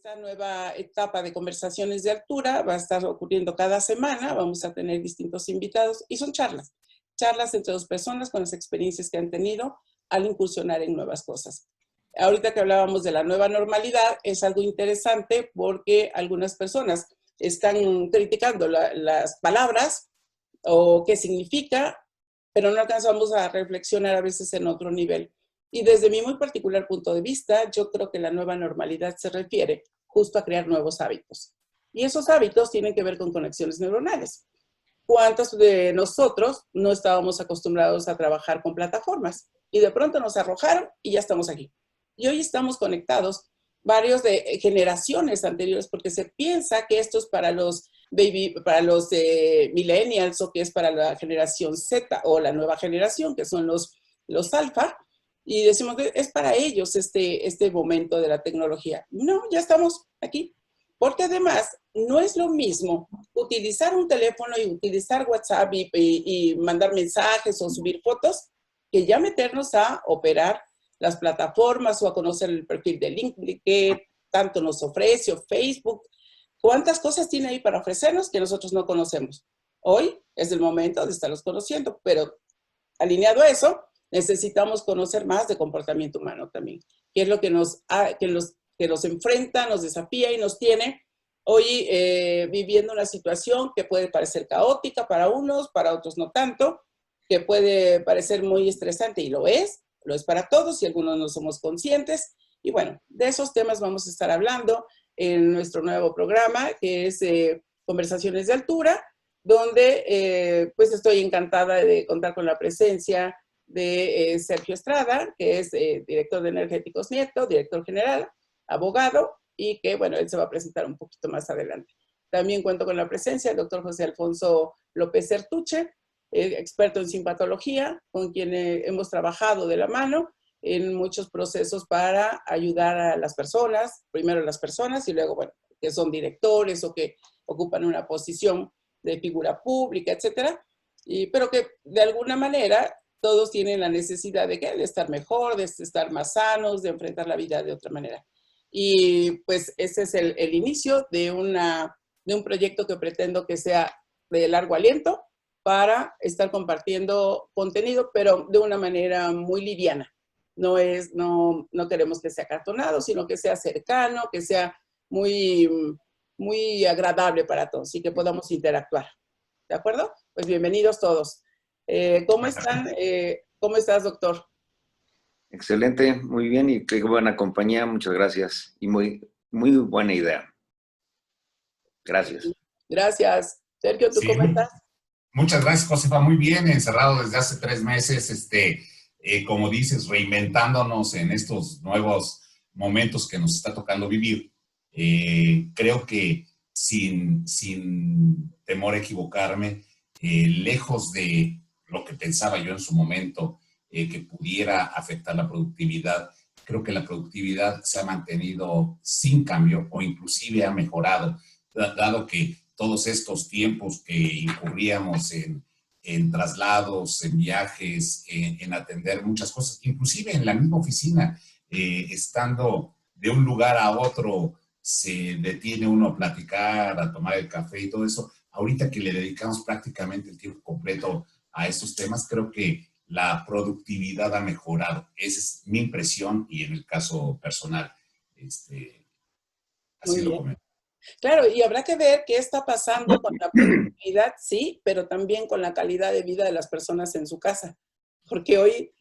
esta nueva etapa de conversaciones de altura va a estar ocurriendo cada semana, vamos a tener distintos invitados y son charlas, charlas entre dos personas con las experiencias que han tenido al incursionar en nuevas cosas. Ahorita que hablábamos de la nueva normalidad, es algo interesante porque algunas personas están criticando las palabras o qué significa, pero no alcanzamos a reflexionar a veces en otro nivel. Y desde mi muy particular punto de vista, yo creo que la nueva normalidad se refiere justo a crear nuevos hábitos. Y esos hábitos tienen que ver con conexiones neuronales. ¿Cuántos de nosotros no estábamos acostumbrados a trabajar con plataformas? Y de pronto nos arrojaron y ya estamos aquí. Y hoy estamos conectados, varios de generaciones anteriores, porque se piensa que esto es para los millennials o que es para la generación Z o la nueva generación, que son los alfa. Y decimos que es para ellos este momento de la tecnología. No, ya estamos aquí. Porque además no es lo mismo utilizar un teléfono y utilizar WhatsApp y mandar mensajes o subir fotos que ya meternos a operar las plataformas o a conocer el perfil de LinkedIn que tanto nos ofrece o Facebook. ¿Cuántas cosas tiene ahí para ofrecernos que nosotros no conocemos? Hoy es el momento de estarlos conociendo, pero alineado a eso, necesitamos conocer más de comportamiento humano también, que es lo que nos enfrenta, nos desafía y nos tiene hoy viviendo una situación que puede parecer caótica para unos, para otros no tanto, que puede parecer muy estresante y lo es para todos y algunos no somos conscientes. Y bueno, de esos temas vamos a estar hablando en nuestro nuevo programa, que es Conversaciones de Altura, donde pues estoy encantada de contar con la presencia de Sergio Estrada, que es director de Energéticos Nieto, director general, abogado, y que, bueno, él se va a presentar un poquito más adelante. También cuento con la presencia del doctor José Alfonso López Certuche, experto en simpatología, con quien hemos trabajado de la mano en muchos procesos para ayudar a las personas, primero a las personas y luego, bueno, que son directores o que ocupan una posición de figura pública, etcétera, pero que de alguna manera todos tienen la necesidad de estar mejor, de estar más sanos, de enfrentar la vida de otra manera. Y pues ese es el inicio de un proyecto que pretendo que sea de largo aliento para estar compartiendo contenido, pero de una manera muy liviana. No queremos que sea cartonado, sino que sea cercano, que sea muy agradable para todos y que podamos interactuar. ¿De acuerdo? Pues bienvenidos todos. ¿Cómo están? ¿Cómo estás, doctor? Excelente, muy bien y qué buena compañía, muchas gracias. Y muy buena idea. Gracias. Gracias. Sergio, ¿tú cómo estás? Muchas gracias, Josefa. Muy bien, encerrado desde hace 3 meses, como dices, reinventándonos en estos nuevos momentos que nos está tocando vivir. Creo que sin temor a equivocarme, lejos de lo que pensaba yo en su momento, que pudiera afectar la productividad, creo que la productividad se ha mantenido sin cambio o inclusive ha mejorado, dado que todos estos tiempos que incurríamos en traslados, en viajes, en atender muchas cosas, inclusive en la misma oficina, estando de un lugar a otro, se detiene uno a platicar, a tomar el café y todo eso. Ahorita que le dedicamos prácticamente el tiempo completo a estos temas, creo que la productividad ha mejorado. Esa es mi impresión y en el caso personal, así lo comento. Claro, y habrá que ver qué está pasando con la productividad, sí, pero también con la calidad de vida de las personas en su casa. Porque hoy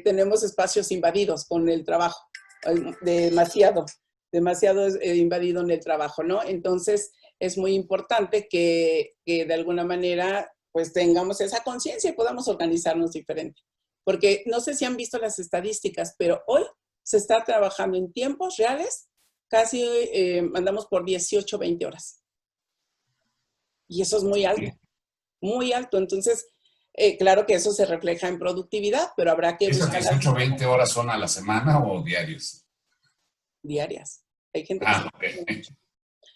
tenemos espacios invadidos con el trabajo, demasiado invadido en el trabajo, ¿no? Entonces, es muy importante que de alguna manera, pues tengamos esa conciencia y podamos organizarnos diferente. Porque no sé si han visto las estadísticas, pero hoy se está trabajando en tiempos reales casi andamos por 18, 20 horas. Y eso es muy alto, muy alto. Entonces, claro que eso se refleja en productividad, pero habrá que buscar... ¿Esas 18, 20 horas son a la semana o diarios? Diarias. Hay gente que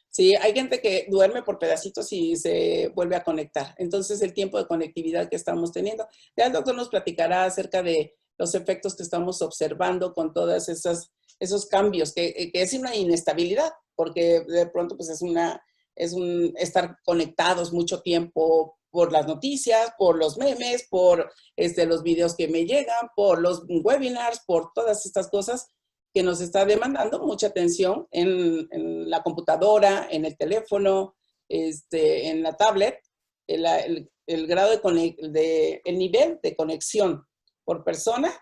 sí, hay gente que duerme por pedacitos y se vuelve a conectar. Entonces, el tiempo de conectividad que estamos teniendo, ya el doctor nos platicará acerca de los efectos que estamos observando con todas esos cambios, que es una inestabilidad porque de pronto pues es un estar conectados mucho tiempo por las noticias, por los memes, por los videos que me llegan, por los webinars, por todas estas cosas que nos está demandando mucha atención en la computadora, en el teléfono, en la tablet. El grado el nivel de conexión por persona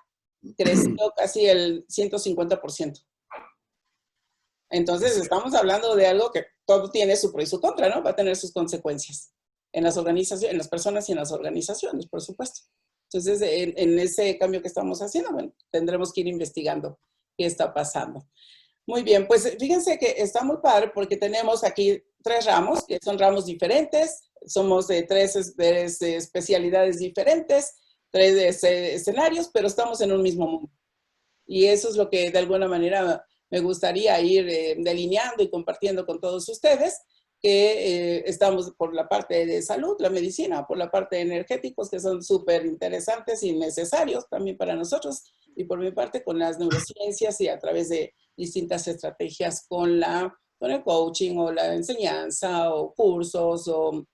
creció casi el 150%. Entonces, estamos hablando de algo que todo tiene su pro y su contra, ¿no? Va a tener sus consecuencias en las organizaciones, en las personas y en las organizaciones, por supuesto. Entonces, en ese cambio que estamos haciendo, bueno, tendremos que ir investigando qué está pasando. Muy bien, pues fíjense que está muy padre porque tenemos aquí 3 ramos, que son ramos diferentes, somos de 3 especialidades diferentes, 3 escenarios, pero estamos en un mismo mundo. Y eso es lo que de alguna manera me gustaría ir delineando y compartiendo con todos ustedes, que estamos por la parte de salud, la medicina, por la parte de energéticos, que son súper interesantes y necesarios también para nosotros, y por mi parte con las neurociencias y a través de distintas estrategias con el coaching o la enseñanza o cursos o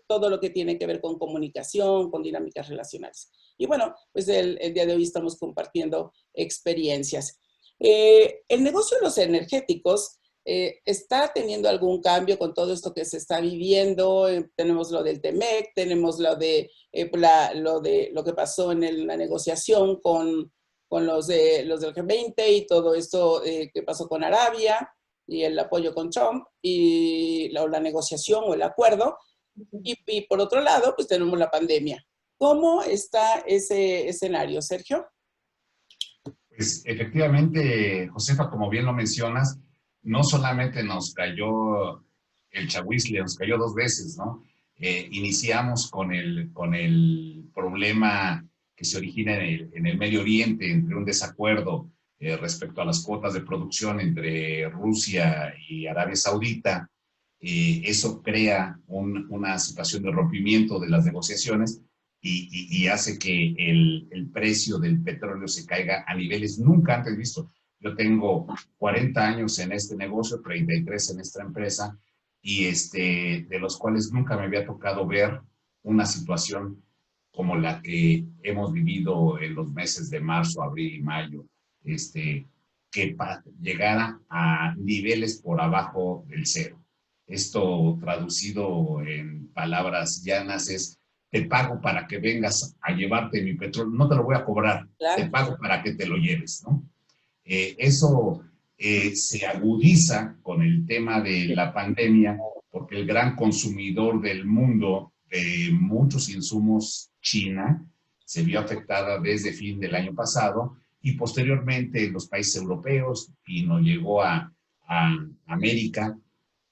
todo lo que tiene que ver con comunicación, con dinámicas relacionales. Y bueno, pues el día de hoy estamos compartiendo experiencias. El negocio de los energéticos está teniendo algún cambio con todo esto que se está viviendo. Tenemos lo del TEMEC, tenemos lo que pasó en la negociación con los del G20 y todo esto que pasó con Arabia y el apoyo con Trump y la negociación o el acuerdo. Y por otro lado, pues tenemos la pandemia. ¿Cómo está ese escenario, Sergio? Pues efectivamente, Josefa, como bien lo mencionas, no solamente nos cayó el chagüisle, nos cayó 2 veces, ¿no? Iniciamos con el problema que se origina en el Medio Oriente, entre un desacuerdo respecto a las cuotas de producción entre Rusia y Arabia Saudita. Eso crea una situación de rompimiento de las negociaciones y hace que el precio del petróleo se caiga a niveles nunca antes vistos. Yo tengo 40 años en este negocio, 33 en esta empresa, y de los cuales nunca me había tocado ver una situación como la que hemos vivido en los meses de marzo, abril y mayo, que llegara a niveles por abajo del cero. Esto traducido en palabras llanas es: te pago para que vengas a llevarte mi petróleo, no te lo voy a cobrar, claro. Te pago para que te lo lleves, ¿no? Eso se agudiza con el tema de la pandemia, porque el gran consumidor del mundo de muchos insumos, China, se vio afectada desde fin del año pasado, y posteriormente los países europeos, y nos llegó a América,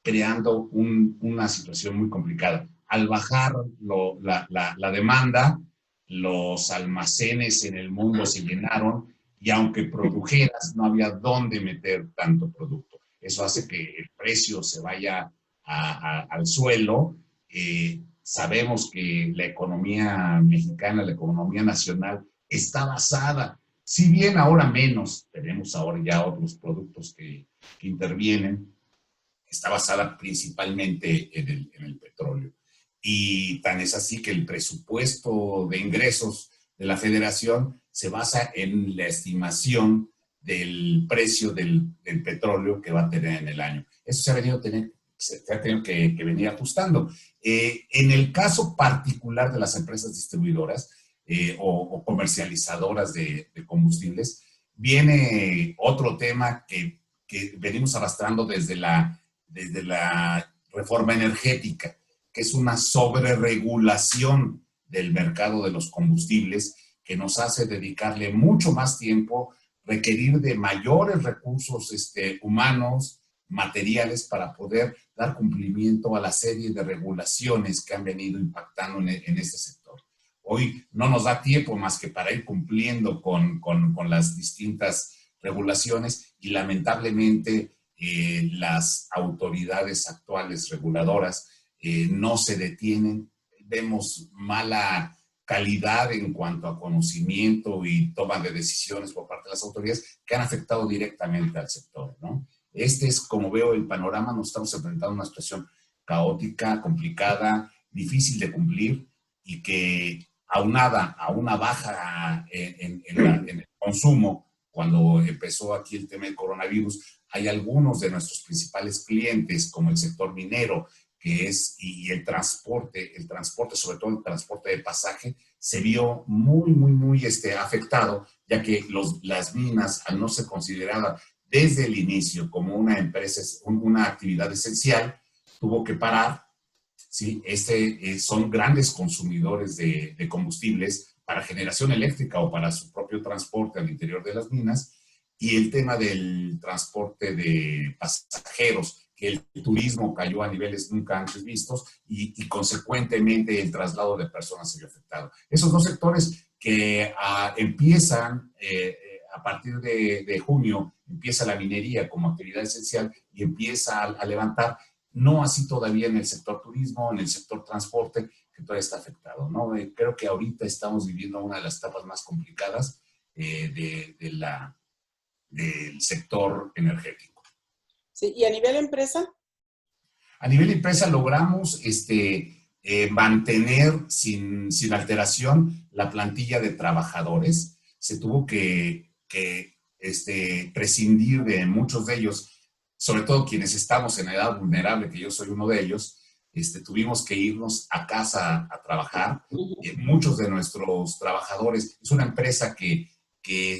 creando una situación muy complicada. Al bajar la demanda, los almacenes en el mundo se llenaron, y aunque produjeras, no había dónde meter tanto producto. Eso hace que el precio se vaya al suelo. Sabemos que la economía mexicana, la economía nacional, está basada, si bien ahora menos, tenemos ahora ya otros productos que intervienen, está basada principalmente en el petróleo. Y tan es así que el presupuesto de ingresos de la Federación se basa en la estimación del precio del petróleo que va a tener en el año. Eso se ha tenido que venir ajustando. En el caso particular de las empresas distribuidoras o comercializadoras de combustibles, viene otro tema que venimos arrastrando desde la reforma energética, que es una sobreregulación del mercado de los combustibles que nos hace dedicarle mucho más tiempo, requerir de mayores recursos humanos, materiales, para poder dar cumplimiento a la serie de regulaciones que han venido impactando en este sector. Hoy no nos da tiempo más que para ir cumpliendo con las distintas regulaciones, y lamentablemente las autoridades actuales reguladoras no se detienen. Vemos mala calidad en cuanto a conocimiento y toma de decisiones por parte de las autoridades que han afectado directamente al sector, ¿no? Este es, como veo el panorama, nos estamos enfrentando a una situación caótica, complicada, difícil de cumplir y que aunada a una baja en el consumo, cuando empezó aquí el tema del coronavirus, hay algunos de nuestros principales clientes, como el sector minero, que es, y el transporte, sobre todo el transporte de pasaje, se vio muy afectado, ya que las minas, al no ser consideradas desde el inicio como una empresa, una actividad esencial, tuvo que parar, ¿sí? Son grandes consumidores de combustibles para generación eléctrica o para su propio transporte al interior de las minas, y el tema del transporte de pasajeros, que el turismo cayó a niveles nunca antes vistos y consecuentemente el traslado de personas se vio afectado. Esos dos sectores que empiezan a partir de junio, empieza la minería como actividad esencial y empieza a levantar, no así todavía en el sector turismo, en el sector transporte, que todavía está afectado, ¿no? Creo que ahorita estamos viviendo una de las etapas más complicadas del sector energético. Sí, ¿y a nivel empresa? A nivel empresa logramos mantener sin alteración la plantilla de trabajadores. Se tuvo que prescindir de muchos de ellos, sobre todo quienes estamos en edad vulnerable, que yo soy uno de ellos. Tuvimos que irnos a casa a trabajar. Muchos de nuestros trabajadores, es una empresa que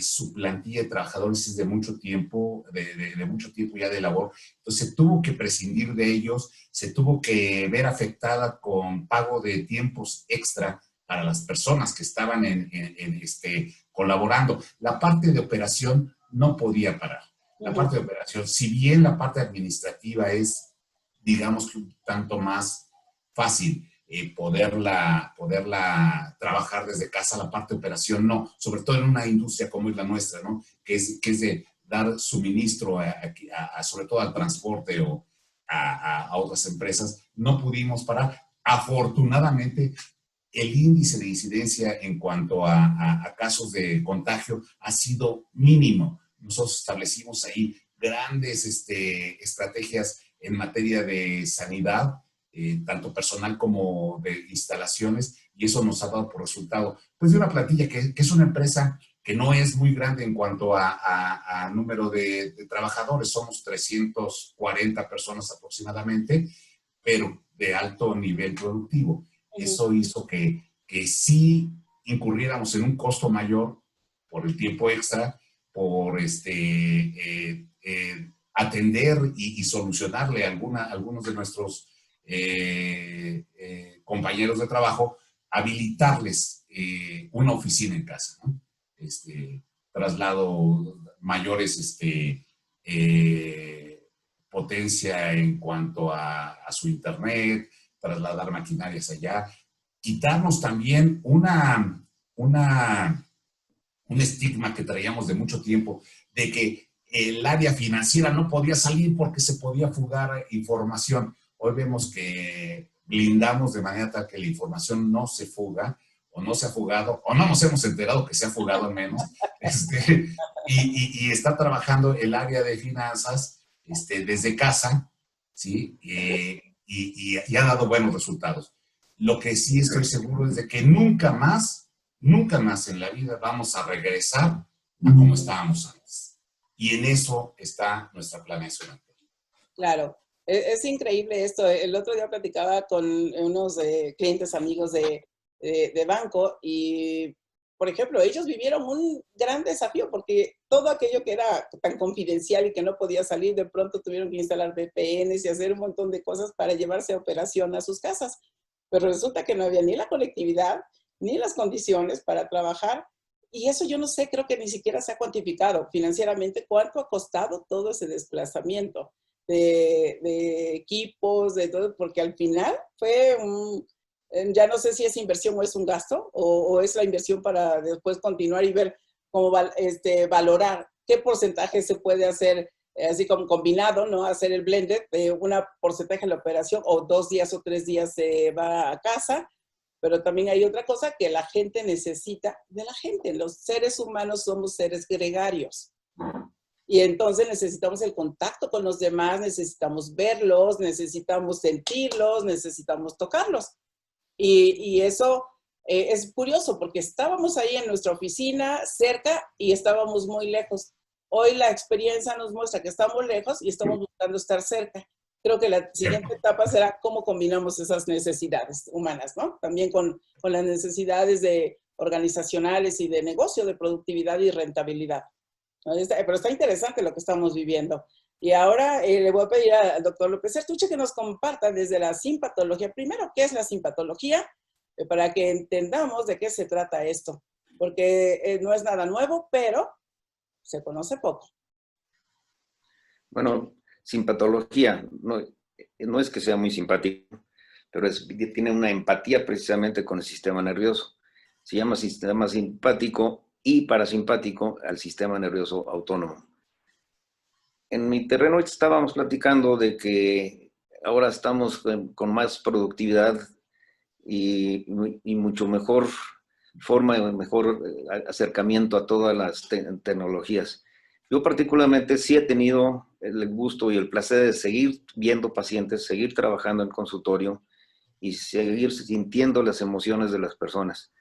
su plantilla de trabajadores es de mucho tiempo, de mucho tiempo ya de labor. Entonces se tuvo que prescindir de ellos, se tuvo que ver afectada con pago de tiempos extra para las personas que estaban colaborando. La parte de operación no podía parar. La parte de operación, si bien la parte administrativa es, digamos que un tanto más fácil, poderla trabajar desde casa, la parte de operación no, sobre todo en una industria como es la nuestra, ¿no? Que es de dar suministro sobre todo al transporte o a otras empresas, no pudimos parar. Afortunadamente, el índice de incidencia en cuanto a casos de contagio ha sido mínimo. Nosotros establecimos ahí grandes estrategias en materia de sanidad, tanto personal como de instalaciones, y eso nos ha dado por resultado, pues, de una plantilla que es una empresa que no es muy grande en cuanto a número de trabajadores. Somos 340 personas aproximadamente, pero de alto nivel productivo. Eso hizo que sí incurriéramos en un costo mayor por el tiempo extra, por atender y solucionarle a algunos de nuestros compañeros de trabajo, habilitarles una oficina en casa, ¿no? Traslado mayores potencia en cuanto a su internet, trasladar maquinarias allá, quitarnos también un estigma que traíamos de mucho tiempo, de que el área financiera no podía salir porque se podía fugar información. Hoy vemos que blindamos de manera tal que la información no se fuga, o no se ha fugado, o no nos hemos enterado que se ha fugado al menos, y está trabajando el área de finanzas desde casa, ¿sí? Y ha dado buenos resultados. Lo que sí estoy seguro es de que nunca más en la vida vamos a regresar a como estábamos antes. Y en eso está nuestra planeación. Claro, es increíble esto. El otro día platicaba con unos clientes amigos de banco y, por ejemplo, ellos vivieron un gran desafío porque todo aquello que era tan confidencial y que no podía salir, de pronto tuvieron que instalar VPNs y hacer un montón de cosas para llevarse a operación a sus casas. Pero resulta que no había ni la conectividad, ni las condiciones para trabajar. Y eso yo no sé, creo que ni siquiera se ha cuantificado financieramente cuánto ha costado todo ese desplazamiento de equipos, de todo, porque al final fue ya no sé si es inversión o es un gasto, o es la inversión para después continuar y ver cómo valorar qué porcentaje se puede hacer, así como combinado, ¿no? Hacer el blended, una porcentaje en la operación, o 2 días o 3 días se va a casa. Pero también hay otra cosa que la gente necesita de la gente. Los seres humanos somos seres gregarios. Y entonces necesitamos el contacto con los demás, necesitamos verlos, necesitamos sentirlos, necesitamos tocarlos. Y eso es curioso porque estábamos ahí en nuestra oficina cerca y estábamos muy lejos. Hoy la experiencia nos muestra que estamos lejos y estamos buscando estar cerca. Creo que la siguiente etapa será cómo combinamos esas necesidades humanas, ¿no? También con las necesidades organizacionales y de negocio, de productividad y rentabilidad. ¿No? Pero está interesante lo que estamos viviendo. Y ahora le voy a pedir al doctor López Ertuche que nos comparta desde la simpatología, primero, ¿qué es la simpatología? Para que entendamos de qué se trata esto. Porque no es nada nuevo, pero se conoce poco. Bueno, simpatología, no es que sea muy simpático, pero tiene una empatía precisamente con el sistema nervioso. Se llama sistema simpático y parasimpático al sistema nervioso autónomo. En mi terreno estábamos platicando de que ahora estamos con más productividad y mucho mejor forma, mejor acercamiento a todas las tecnologías. Yo particularmente sí he tenido el gusto y el placer de seguir viendo pacientes, seguir trabajando en consultorio y seguir sintiendo las emociones de las personas.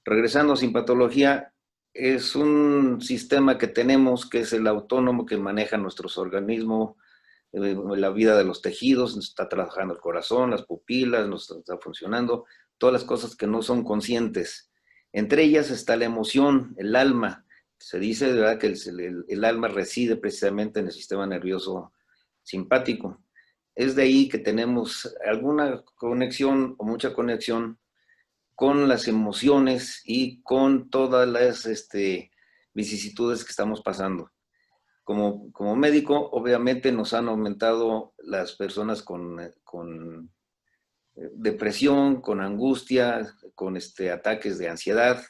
Regresando a simpatología, es un sistema que tenemos que es el autónomo que maneja nuestros organismos, la vida de los tejidos, nos está trabajando el corazón, las pupilas, nos está funcionando, todas las cosas que no son conscientes. Entre ellas está la emoción, el alma. Se dice, ¿verdad?, que el alma reside precisamente en el sistema nervioso simpático. Es de ahí que tenemos alguna conexión o mucha conexión con las emociones y con todas las vicisitudes que estamos pasando. Como médico, obviamente nos han aumentado las personas con depresión, con angustia, con ataques de ansiedad,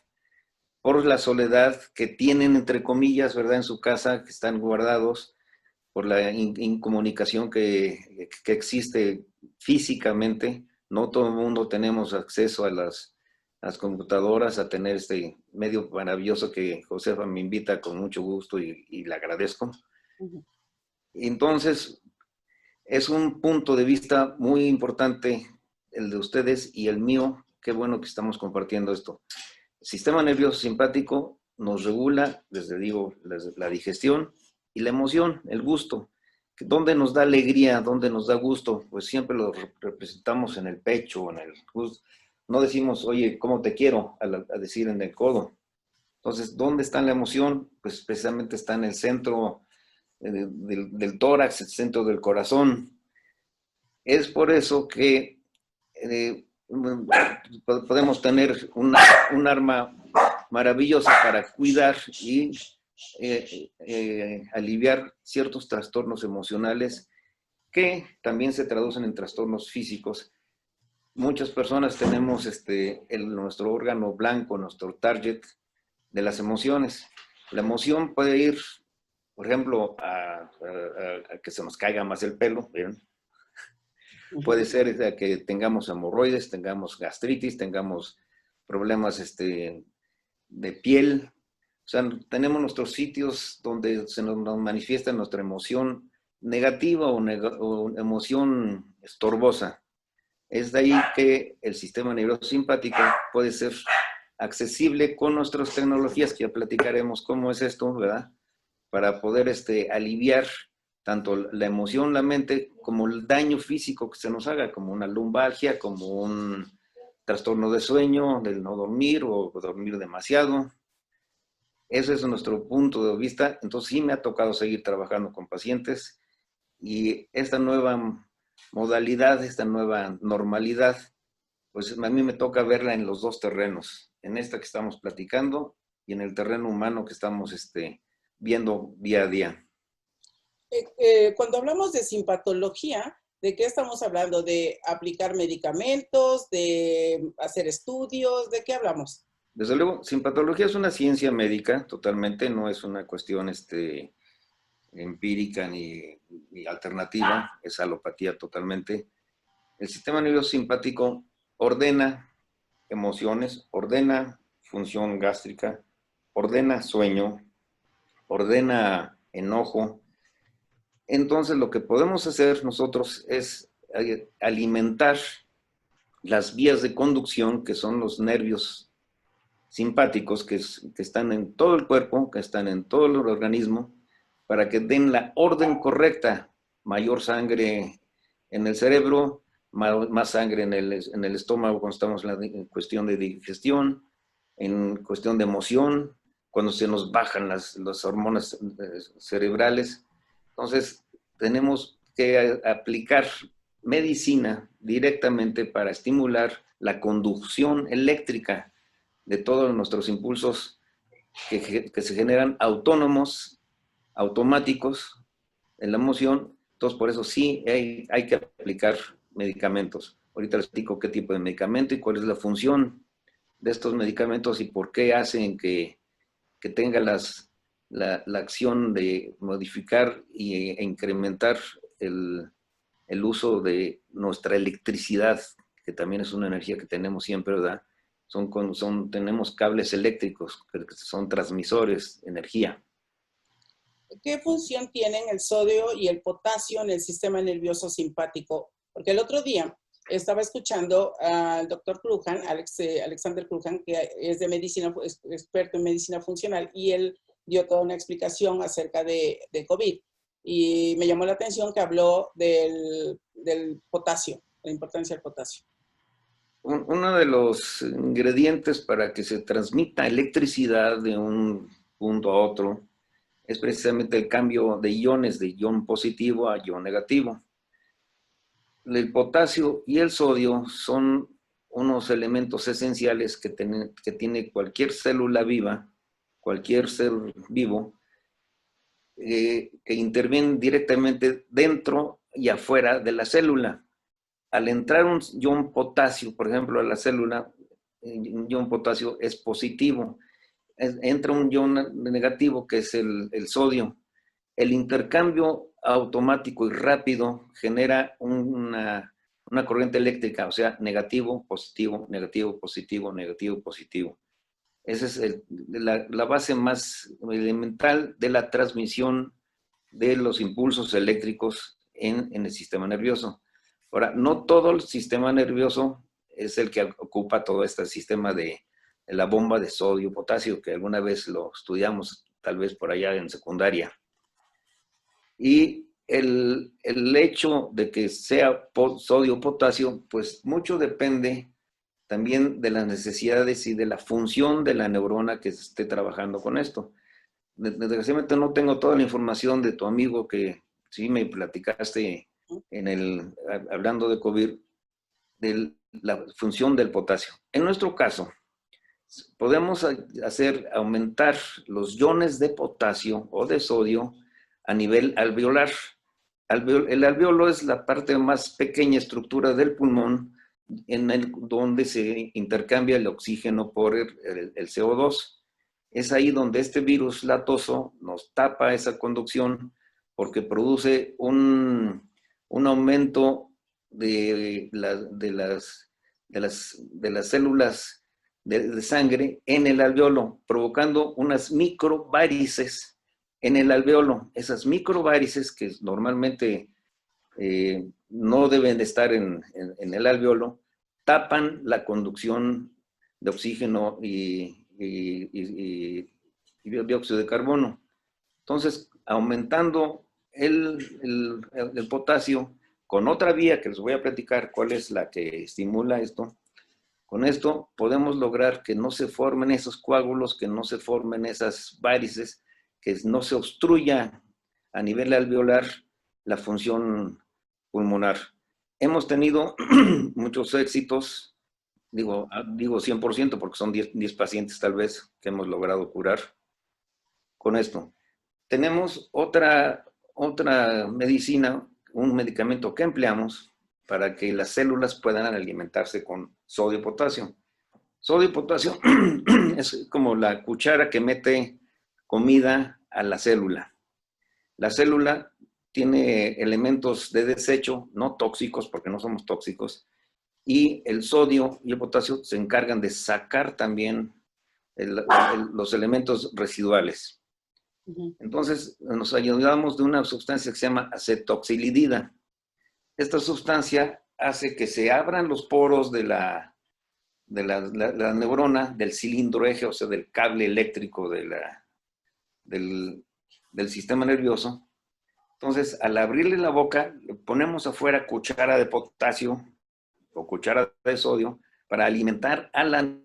por la soledad que tienen, entre comillas, ¿verdad?, en su casa, que están guardados, por la incomunicación que existe físicamente. No todo el mundo tenemos acceso a las computadoras, a tener este medio maravilloso que Josefa me invita con mucho gusto y le agradezco. Entonces, es un punto de vista muy importante el de ustedes y el mío. Qué bueno que estamos compartiendo esto. El sistema nervioso simpático nos regula, desde la digestión y la emoción, el gusto. ¿Dónde nos da alegría? ¿Dónde nos da gusto? Pues siempre lo representamos en el pecho, en el gusto. No decimos, oye, ¿cómo te quiero?, a decir en el codo. Entonces, ¿dónde está la emoción? Pues precisamente está en el centro del tórax, el centro del corazón. Es por eso que podemos tener un arma maravillosa para cuidar y aliviar ciertos trastornos emocionales que también se traducen en trastornos físicos. Muchas personas tenemos nuestro órgano blanco, nuestro target de las emociones. La emoción puede ir, por ejemplo, a que se nos caiga más el pelo, ¿vieron? Puede ser que tengamos hemorroides, tengamos gastritis, tengamos problemas de piel. O sea, tenemos nuestros sitios donde se nos manifiesta nuestra emoción negativa o emoción estorbosa. Es de ahí que el sistema nervioso simpático puede ser accesible con nuestras tecnologías, que ya platicaremos cómo es esto, ¿verdad?, para poder aliviar tanto la emoción, la mente, como el daño físico que se nos haga, como una lumbalgia, como un trastorno de sueño, del no dormir o dormir demasiado. Ese es nuestro punto de vista. Entonces sí me ha tocado seguir trabajando con pacientes y esta nueva modalidad, esta nueva normalidad, pues a mí me toca verla en los dos terrenos, en esta que estamos platicando y en el terreno humano que estamos viendo día a día. Cuando hablamos de simpatología, ¿de qué estamos hablando? ¿De aplicar medicamentos? ¿De hacer estudios? ¿De qué hablamos? Desde luego, simpatología es una ciencia médica, totalmente, no es una cuestión empírica ni alternativa, es alopatía totalmente. El sistema nervioso simpático ordena emociones, ordena función gástrica, ordena sueño, ordena enojo. Entonces, lo que podemos hacer nosotros es alimentar las vías de conducción, que son los nervios simpáticos, que están en todo el cuerpo, que están en todo el organismo, para que den la orden correcta. Mayor sangre en el cerebro, más sangre en el estómago cuando estamos en cuestión de digestión, en cuestión de emoción, cuando se nos bajan las hormonas cerebrales. Entonces, tenemos que aplicar medicina directamente para estimular la conducción eléctrica de todos nuestros impulsos que se generan autónomos, automáticos en la emoción. Entonces, por eso sí hay que aplicar medicamentos. Ahorita les explico qué tipo de medicamento y cuál es la función de estos medicamentos y por qué hacen que tenga la acción de modificar e incrementar el uso de nuestra electricidad, que también es una energía que tenemos siempre, ¿verdad? Tenemos cables eléctricos, que son transmisores de energía. ¿Qué función tienen el sodio y el potasio en el sistema nervioso simpático? Porque el otro día estaba escuchando al doctor Crujan, Alexander Crujan, que es de medicina, experto en medicina funcional, y él dio toda una explicación acerca de COVID. Y me llamó la atención que habló del potasio, la importancia del potasio. Uno de los ingredientes para que se transmita electricidad de un punto a otro es precisamente el cambio de iones, de ion positivo a ion negativo. El potasio y el sodio son unos elementos esenciales que tiene cualquier célula viva, cualquier ser vivo, que intervienen directamente dentro y afuera de la célula. Al entrar un ion potasio, por ejemplo, a la célula, un ion potasio es positivo. Entra un ion negativo, que es el sodio. El intercambio automático y rápido genera una corriente eléctrica, o sea, negativo, positivo, negativo, positivo, negativo, positivo. Esa es la base más elemental de la transmisión de los impulsos eléctricos en el sistema nervioso. Ahora, no todo el sistema nervioso es el que ocupa todo este sistema de la bomba de sodio, potasio, que alguna vez lo estudiamos, tal vez por allá en secundaria. Y el hecho de que sea sodio o potasio, pues mucho depende también de las necesidades y de la función de la neurona que esté trabajando con esto. Desgraciadamente no tengo toda la información de tu amigo que sí me platicaste hablando de COVID, de la función del potasio. En nuestro caso, podemos aumentar los iones de potasio o de sodio a nivel alveolar. El alveolo es la parte más pequeña estructura del pulmón donde se intercambia el oxígeno por el CO2. Es ahí donde este virus latoso nos tapa esa conducción porque produce un aumento de las células de sangre en el alveolo, provocando unas microvarices en el alveolo. Esas microvarices que normalmente no deben de estar en el alveolo, tapan la conducción de oxígeno y dióxido de carbono. Entonces, aumentando el potasio con otra vía que les voy a platicar cuál es la que estimula esto, con esto podemos lograr que no se formen esos coágulos, que no se formen esas varices, que no se obstruya a nivel alveolar la función pulmonar. Hemos tenido muchos éxitos, digo 100% porque son 10 pacientes tal vez que hemos logrado curar con esto. Tenemos otra medicina, un medicamento que empleamos para que las células puedan alimentarse con sodio y potasio. Sodio y potasio es como la cuchara que mete comida a la célula. La célula tiene elementos de desecho, no tóxicos, porque no somos tóxicos, y el sodio y el potasio se encargan de sacar también los elementos residuales. Entonces, nos ayudamos de una sustancia que se llama acetoxilidina. Esta sustancia hace que se abran los poros de la neurona, del cilindro eje, o sea, del cable eléctrico del sistema nervioso. Entonces, al abrirle la boca, le ponemos afuera cuchara de potasio o cuchara de sodio para alimentar a la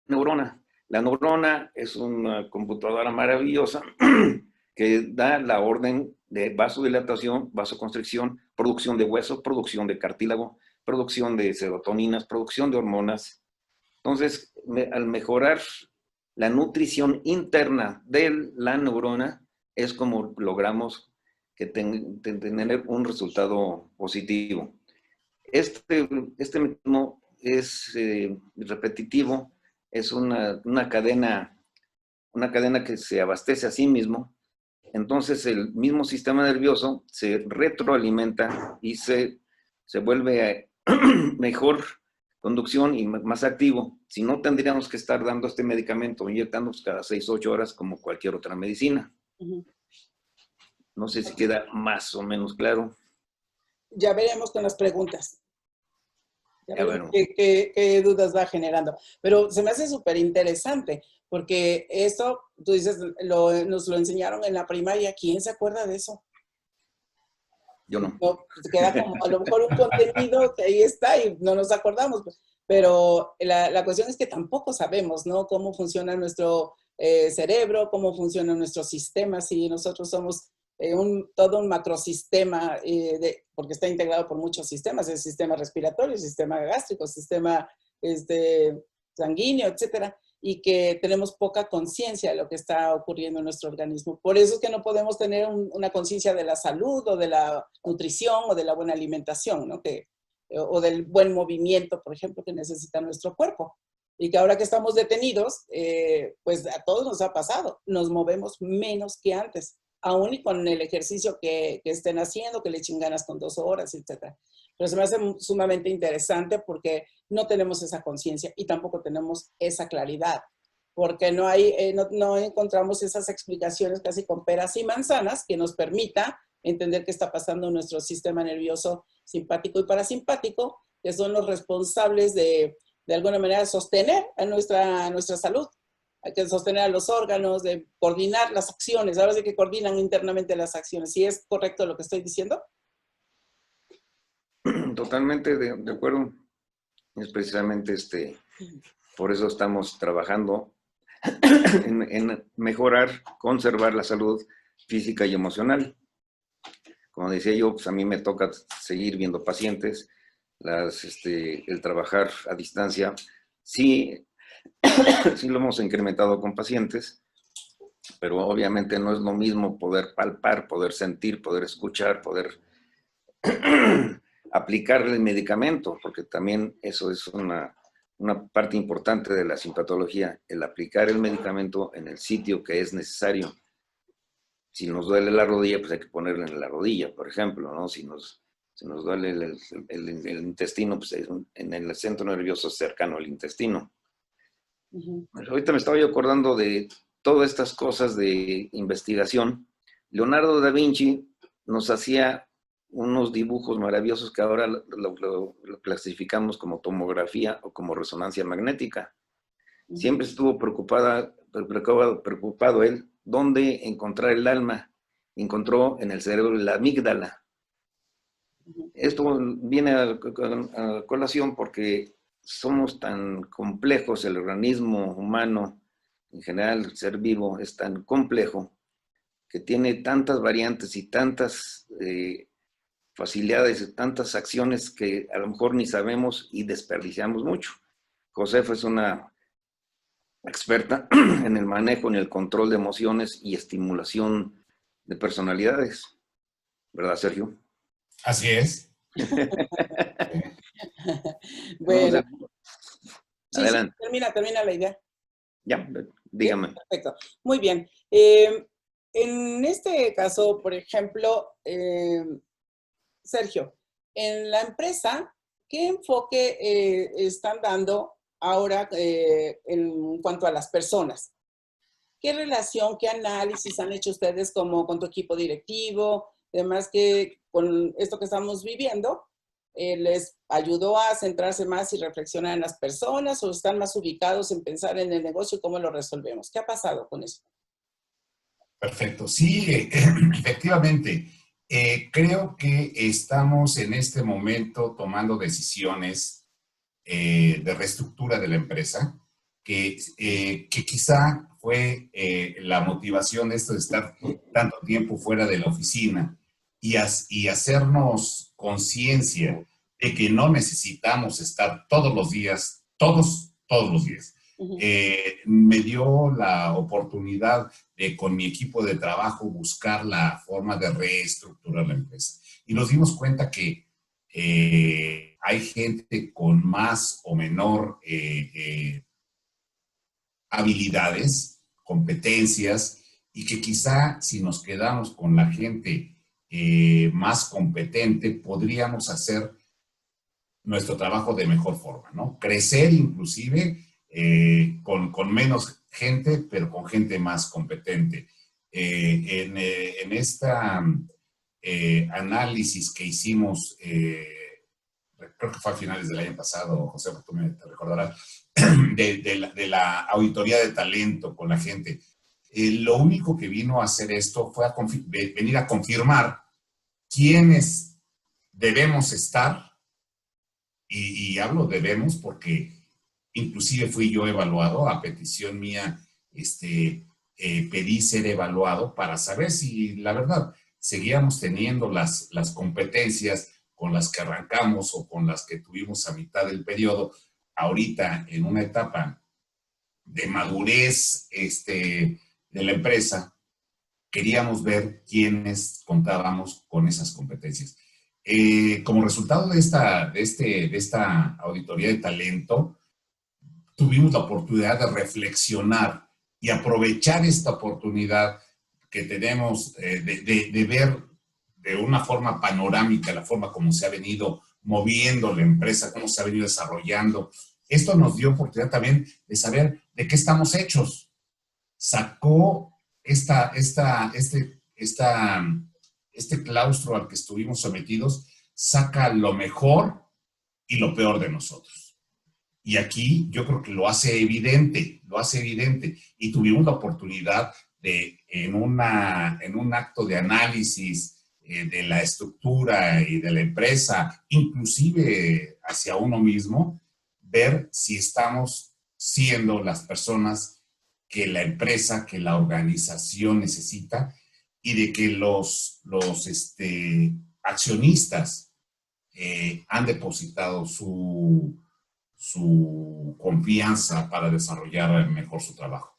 neurona. La neurona es una computadora maravillosa que da la orden de vasodilatación, vasoconstricción, producción de huesos, producción de cartílago, producción de serotoninas, producción de hormonas. Entonces, al mejorar la nutrición interna de la neurona, es como logramos tener un resultado positivo. Este mecanismo es repetitivo, es una cadena que se abastece a sí mismo. Entonces el mismo sistema nervioso se retroalimenta y se vuelve mejor conducción y más activo. Si no, tendríamos que estar dando este medicamento, inyectándonos cada 6 o 8 horas como cualquier otra medicina. No sé si queda más o menos claro. Ya veremos con las preguntas. Ya veremos. ¿Qué dudas va generando? Pero se me hace súper interesante, porque esto, tú dices, nos lo enseñaron en la primaria. ¿Quién se acuerda de eso? Yo no. Pues queda como a lo mejor un contenido que ahí está y no nos acordamos. Pero la cuestión es que tampoco sabemos, ¿no? Cómo funciona nuestro cerebro, cómo funciona nuestro sistema, si nosotros somos todo un macrosistema, porque está integrado por muchos sistemas, el sistema respiratorio, el sistema gástrico, el sistema sanguíneo, etcétera, y que tenemos poca conciencia de lo que está ocurriendo en nuestro organismo. Por eso es que no podemos tener una conciencia de la salud o de la nutrición o de la buena alimentación, ¿no? O del buen movimiento, por ejemplo, que necesita nuestro cuerpo. Y que ahora que estamos detenidos, pues a todos nos ha pasado, nos movemos menos que antes, aún y con el ejercicio que estén haciendo, que le echen ganas con 2 horas, etc. Pero se me hace sumamente interesante porque no tenemos esa conciencia y tampoco tenemos esa claridad, porque no encontramos esas explicaciones casi con peras y manzanas que nos permita entender qué está pasando en nuestro sistema nervioso simpático y parasimpático, que son los responsables de alguna manera sostener a nuestra salud. Hay que sostener a los órganos, de coordinar las acciones. Ahora sí que coordinan internamente las acciones. ¿Sí es correcto lo que estoy diciendo? Totalmente de acuerdo. Es precisamente por eso estamos trabajando en mejorar, conservar la salud física y emocional. Como decía yo, pues a mí me toca seguir viendo pacientes, el trabajar a distancia. Sí, sí lo hemos incrementado con pacientes, pero obviamente no es lo mismo poder palpar, poder sentir, poder escuchar, poder aplicarle el medicamento, porque también eso es una parte importante de la simpatología, el aplicar el medicamento en el sitio que es necesario. Si nos duele la rodilla, pues hay que ponerla en la rodilla, por ejemplo, ¿no? Si nos duele el intestino, pues en el centro nervioso cercano al intestino. Ahorita me estaba yo acordando de todas estas cosas de investigación. Leonardo da Vinci nos hacía unos dibujos maravillosos que ahora lo clasificamos como tomografía o como resonancia magnética. Siempre estuvo preocupado él dónde encontrar el alma. Encontró en el cerebro la amígdala. Esto viene a colación porque somos tan complejos, el organismo humano, en general el ser vivo es tan complejo que tiene tantas variantes y tantas facilidades y tantas acciones que a lo mejor ni sabemos y desperdiciamos mucho. Josefa es una experta en el manejo, en el control de emociones y estimulación de personalidades. ¿Verdad, Sergio? Así es. Bueno. Sí, adelante. Sí, termina la idea. Ya, dígame. Sí, perfecto. Muy bien. En este caso, por ejemplo, Sergio, en la empresa, ¿qué enfoque están dando ahora en cuanto a las personas? ¿Qué relación, qué análisis han hecho ustedes como con tu equipo directivo? Además que con esto que estamos viviendo, ¿les ayudó a centrarse más y reflexionar en las personas o están más ubicados en pensar en el negocio y cómo lo resolvemos? ¿Qué ha pasado con eso? Perfecto. Sí, efectivamente. Creo que estamos en este momento tomando decisiones de reestructura de la empresa, que quizá fue la motivación de esto de estar tanto tiempo fuera de la oficina y hacernos conciencia de que no necesitamos estar todos los días, todos los días. Me dio la oportunidad de, con mi equipo de trabajo, buscar la forma de reestructurar la empresa. Y nos dimos cuenta que hay gente con más o menor habilidades, competencias, y que quizá si nos quedamos con la gente más competente, podríamos hacer nuestro trabajo de mejor forma, ¿no? Crecer inclusive con menos gente, pero con gente más competente. En esta análisis que hicimos, creo que fue a finales del año pasado, José, tú me te recordarás, de la auditoría de talento con la gente. Lo único que vino a hacer esto fue venir a confirmar quiénes debemos estar, y hablo debemos porque inclusive fui yo evaluado, a petición mía, pedí ser evaluado para saber si la verdad seguíamos teniendo las competencias con las que arrancamos o con las que tuvimos a mitad del periodo, ahorita en una etapa de madurez de la empresa. Queríamos ver quiénes contábamos con esas competencias. Como resultado de esta auditoría de talento, tuvimos la oportunidad de reflexionar y aprovechar esta oportunidad que tenemos de ver de una forma panorámica la forma como se ha venido moviendo la empresa, cómo se ha venido desarrollando. Esto nos dio oportunidad también de saber de qué estamos hechos. Sacó este claustro al que estuvimos sometidos, saca lo mejor y lo peor de nosotros. Y aquí yo creo que lo hace evidente, y tuvimos la oportunidad de, en un acto de análisis de la estructura y de la empresa, inclusive hacia uno mismo, ver si estamos siendo las personas que la empresa, que la organización necesita, y de que los accionistas han depositado su confianza para desarrollar mejor su trabajo.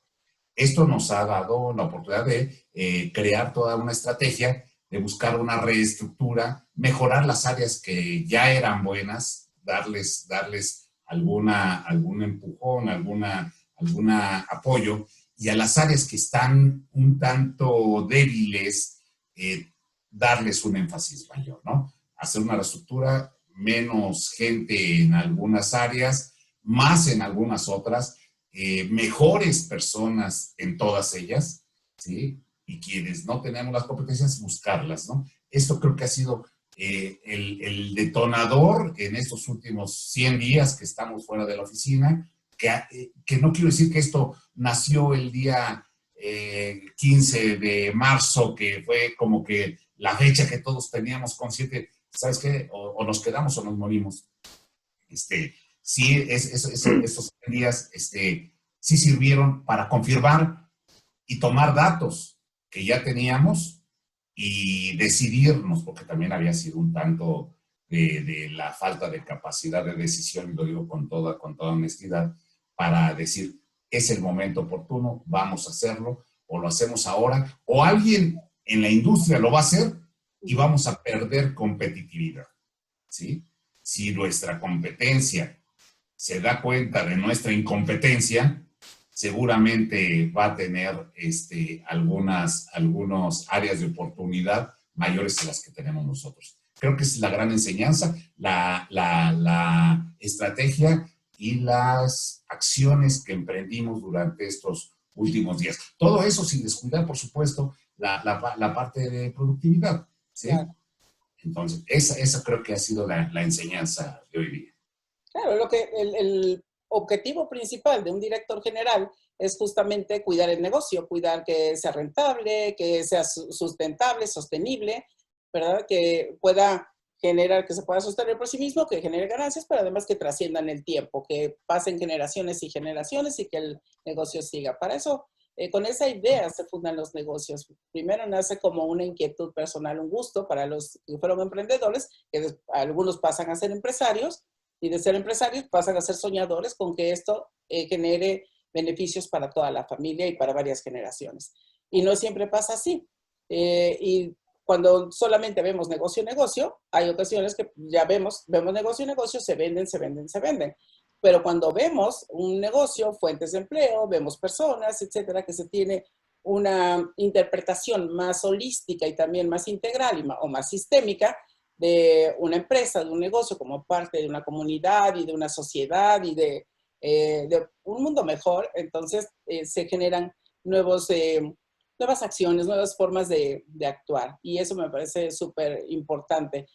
Esto nos ha dado la oportunidad de crear toda una estrategia, de buscar una reestructura, mejorar las áreas que ya eran buenas, darles algún empujón, algún apoyo, y a las áreas que están un tanto débiles, darles un énfasis mayor, ¿no? Hacer una reestructura, menos gente en algunas áreas, más en algunas otras, mejores personas en todas ellas, ¿sí? Y quienes no tenemos las competencias, buscarlas, ¿no? Esto creo que ha sido el detonador en estos últimos 100 días que estamos fuera de la oficina, que no quiero decir que esto nació el día 15 de marzo, que fue como que la fecha que todos teníamos consciente, ¿sabes qué? O nos quedamos o nos morimos. Sí, estos días sí sirvieron para confirmar y tomar datos que ya teníamos y decidirnos, porque también había sido un tanto de la falta de capacidad de decisión, y lo digo con toda honestidad, para decir, es el momento oportuno, vamos a hacerlo, o lo hacemos ahora, o alguien en la industria lo va a hacer y vamos a perder competitividad, ¿sí? Si nuestra competencia se da cuenta de nuestra incompetencia, seguramente va a tener algunas áreas de oportunidad mayores a las que tenemos nosotros. Creo que es la gran enseñanza, la estrategia y las acciones que emprendimos durante estos últimos días. Todo eso sin descuidar, por supuesto, la parte de productividad, ¿sí? Claro. Entonces, esa creo que ha sido la enseñanza de hoy día. Claro, el objetivo principal de un director general es justamente cuidar el negocio, cuidar que sea rentable, que sea sustentable, sostenible, ¿verdad? Que pueda generar, que se pueda sostener por sí mismo, que genere ganancias, pero además que trasciendan el tiempo, que pasen generaciones y generaciones y que el negocio siga. Para eso, con esa idea se fundan los negocios. Primero nace como una inquietud personal, un gusto para los que fueron emprendedores, que algunos pasan a ser empresarios, y de ser empresarios pasan a ser soñadores con que esto genere beneficios para toda la familia y para varias generaciones. Y no siempre pasa así. Y cuando solamente vemos negocio, hay ocasiones que ya vemos negocio, se venden. Pero cuando vemos un negocio, fuentes de empleo, vemos personas, etcétera, que se tiene una interpretación más holística y también más integral o más sistémica de una empresa, de un negocio como parte de una comunidad y de una sociedad y de un mundo mejor, entonces se generan nuevas acciones, nuevas formas de actuar. Y eso me parece súper importante.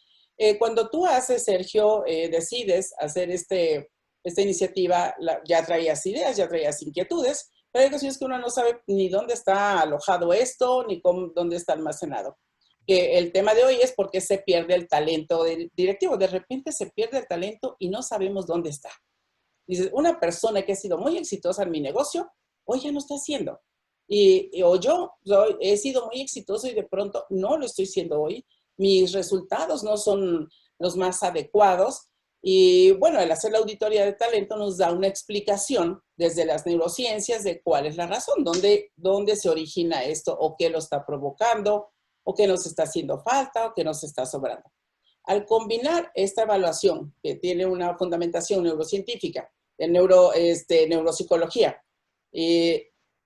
Cuando tú haces, Sergio, decides hacer esta iniciativa, ya traías ideas, ya traías inquietudes, pero hay ocasiones que uno no sabe ni dónde está alojado esto, ni dónde está almacenado. Que el tema de hoy es por qué se pierde el talento del directivo. De repente se pierde el talento y no sabemos dónde está. Dices, una persona que ha sido muy exitosa en mi negocio, hoy ya no está haciendo. O yo he sido muy exitoso y de pronto no lo estoy siendo hoy. Mis resultados no son los más adecuados. Y bueno, el hacer la auditoría de talento nos da una explicación desde las neurociencias de cuál es la razón, dónde se origina esto o qué lo está provocando, o qué nos está haciendo falta o qué nos está sobrando. Al combinar esta evaluación, que tiene una fundamentación neurocientífica, de neuropsicología,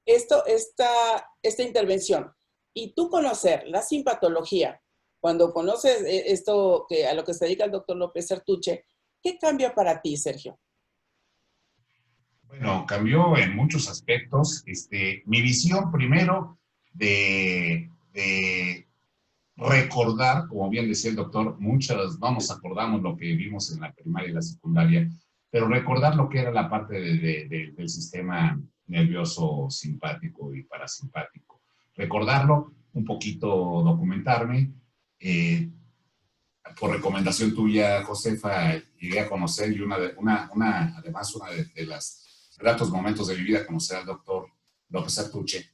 esta intervención, y tú conocer la simpatología, cuando conoces esto a lo que se dedica el doctor López Sertuche, ¿qué cambia para ti, Sergio? Bueno, cambió en muchos aspectos. Mi visión primero de recordar, como bien decía el doctor, muchos no nos acordamos lo que vimos en la primaria y la secundaria, pero recordar lo que era la parte del sistema nervioso simpático y parasimpático. Recordarlo, un poquito documentarme. Por recomendación tuya, Josefa, llegué a conocer y además una de los gratos momentos de mi vida, conocer al doctor López Sertuche.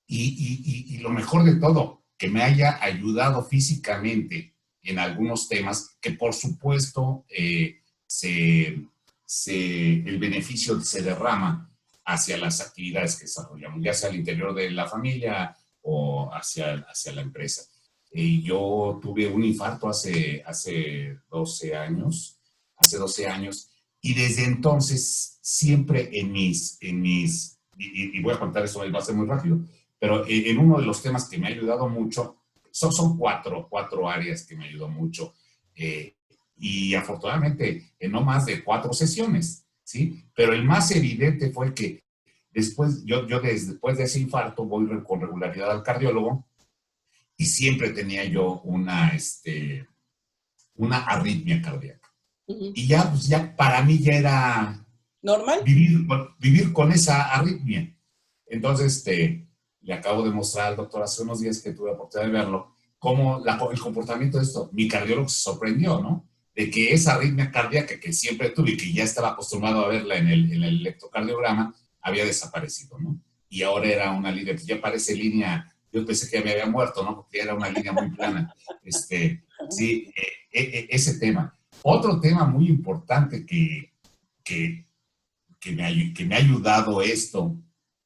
Y lo mejor de todo, que me haya ayudado físicamente en algunos temas que por supuesto el beneficio se derrama hacia las actividades que desarrollamos, ya sea al interior de la familia o hacia la empresa. Yo tuve un infarto hace 12 años, y desde entonces siempre y voy a contar eso, va a ser muy rápido, pero en uno de los temas que me ha ayudado mucho, son cuatro áreas que me ayudó mucho, y afortunadamente en no más de 4 sesiones, ¿sí? Pero el más evidente fue que después de ese infarto voy con regularidad al cardiólogo y siempre tenía yo una arritmia cardíaca. Uh-huh. Y pues para mí ya era normal vivir con esa arritmia. Entonces, le acabo de mostrar al doctor hace unos días que tuve la oportunidad de verlo, cómo el comportamiento de esto, mi cardiólogo se sorprendió, ¿no? De que esa arritmia cardíaca que siempre tuve y que ya estaba acostumbrado a verla en el electrocardiograma, había desaparecido, ¿no? Y ahora era una línea, pues ya parece línea, yo pensé que me había muerto, ¿no? Porque era una línea muy plana. Sí, ese tema. Otro tema muy importante que me ha ayudado esto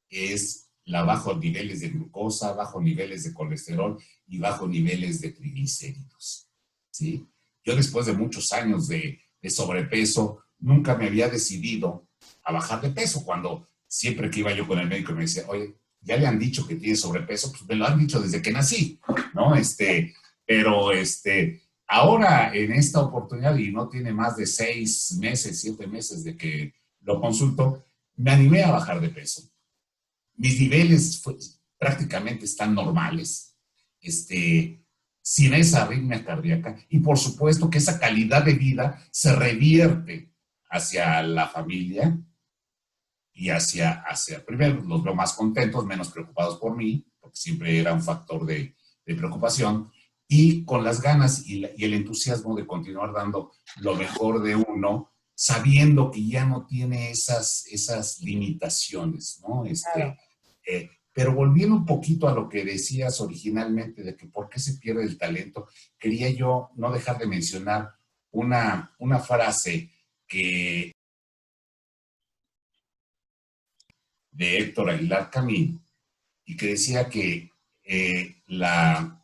es bajos niveles de glucosa, bajos niveles de colesterol y bajos niveles de triglicéridos, ¿sí? Yo después de muchos años de sobrepeso, nunca me había decidido a bajar de peso. Cuando siempre que iba yo con el médico me decía, oye, ya le han dicho que tiene sobrepeso, pues me lo han dicho desde que nací, ¿no? Pero ahora en esta oportunidad, y no tiene más de 6 meses, 7 meses de que lo consulto, me animé a bajar de peso. mis niveles prácticamente están normales, sin esa arritmia cardíaca, y por supuesto que esa calidad de vida se revierte hacia la familia y primero los veo más contentos, menos preocupados por mí, porque siempre era un factor de preocupación, y con las ganas y el entusiasmo de continuar dando lo mejor de uno, sabiendo que ya no tiene esas limitaciones, ¿no? Claro. Pero volviendo un poquito a lo que decías originalmente de que por qué se pierde el talento, quería yo no dejar de mencionar una frase de Héctor Aguilar Camín, y que decía que en la